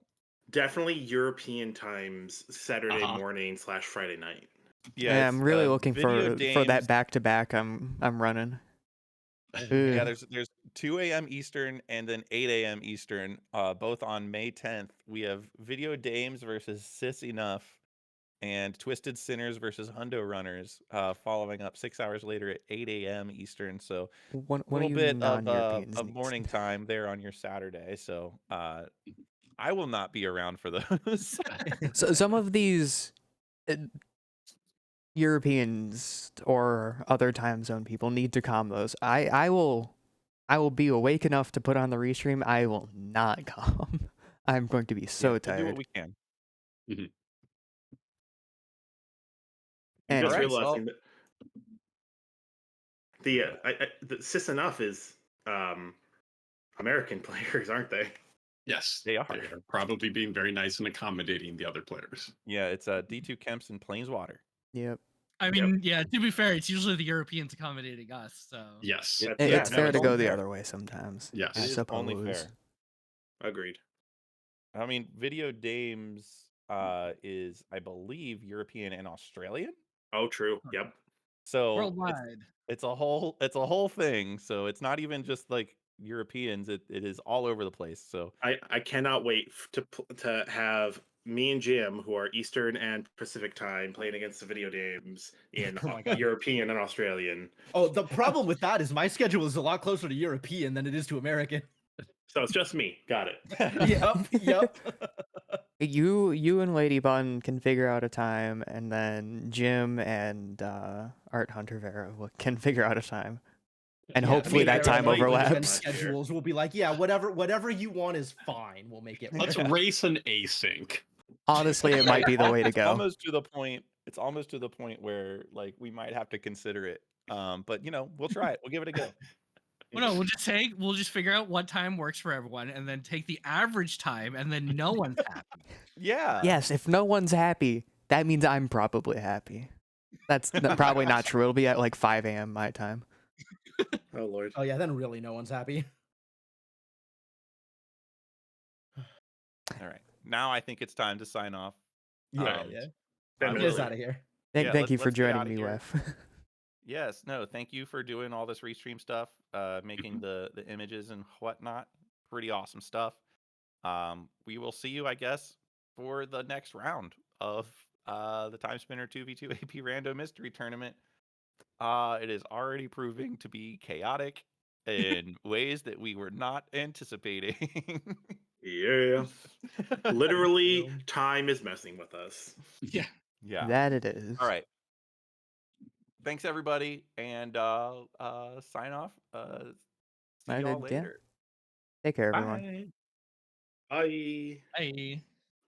definitely European times. Saturday morning / Friday night. Yeah, I'm really looking for video that games. back-to-back I'm running. Yeah, there's 2 a.m. Eastern and then 8 a.m. Eastern, both on May 10th. We have Video Dames versus Sis Enough and Twisted Sinners versus Hundo Runners, following up 6 hours later at 8 a.m. Eastern. So One a little of you bit non-Europeans of needs- morning time there on your Saturday. So I will not be around for those. So some of these Europeans or other time zone people need to calm those. I will be awake enough to put on the restream. I will not calm. I'm going to be so We'll do tired. what we can. And Just Alright, realizing that the Sis Enough is American players, aren't they? Yes, They are. They're probably being very nice and accommodating the other players. Yeah, it's D2 Kemps and Plainswater. yep. I mean, yeah. To be fair, it's usually the Europeans accommodating us. So Yes. It- It's Yeah, fair no, to it's go only the fair. other way sometimes. Yes. I It is suppose. only fair. Agreed. I mean, Video Dames is, I believe, European and Australian. Oh, true. Yep. So worldwide. it's a whole thing. So it's not even just like Europeans. It is all over the place. So I cannot wait to have me and Jim, who are Eastern and Pacific time, playing against the Video Dames in Oh my God. European and Australian. Oh, the problem with that is my schedule is a lot closer to European than it is to American. So it's just me. Got it. Yep. You and Lady Bun can figure out a time, and then Jim and Art Hunter Vera can figure out a time, and Yeah, hopefully me that and time Aaron White overlaps. and schedules will be like, yeah, whatever you want is fine. We'll make it. Let's work. race an async. Honestly, it might be the way to It's go. almost to the point. It's almost to the point where like we might have to consider it. But we'll try it. We'll give it a go. Well, no, we'll just figure out what time works for everyone, and then take the average time, and then no one's happy. Yeah. Yes, if no one's happy, that means I'm probably happy. That's probably not true. It'll be at like 5 a.m. my time. Oh Lord. Oh yeah, then really no one's happy. All right. Now I think it's time to sign off. Yeah, Um, yeah. I Get us will- out of here. Yeah, Thank you for let's get joining outta me, here. Wef. Yes, no, thank you for doing all this restream stuff, making the images and whatnot. Pretty awesome stuff. We will see you, I guess, for the next round of the Timespinner 2v2 AP Rando Mystery Tournament. It is already proving to be chaotic in ways that we were not anticipating. Yeah. Literally, time is messing with us. Yeah. Yeah. That it is. All right. Thanks everybody, and sign off. See I y'all did, yeah. later. Take care, everyone. Bye. Bye. Bye.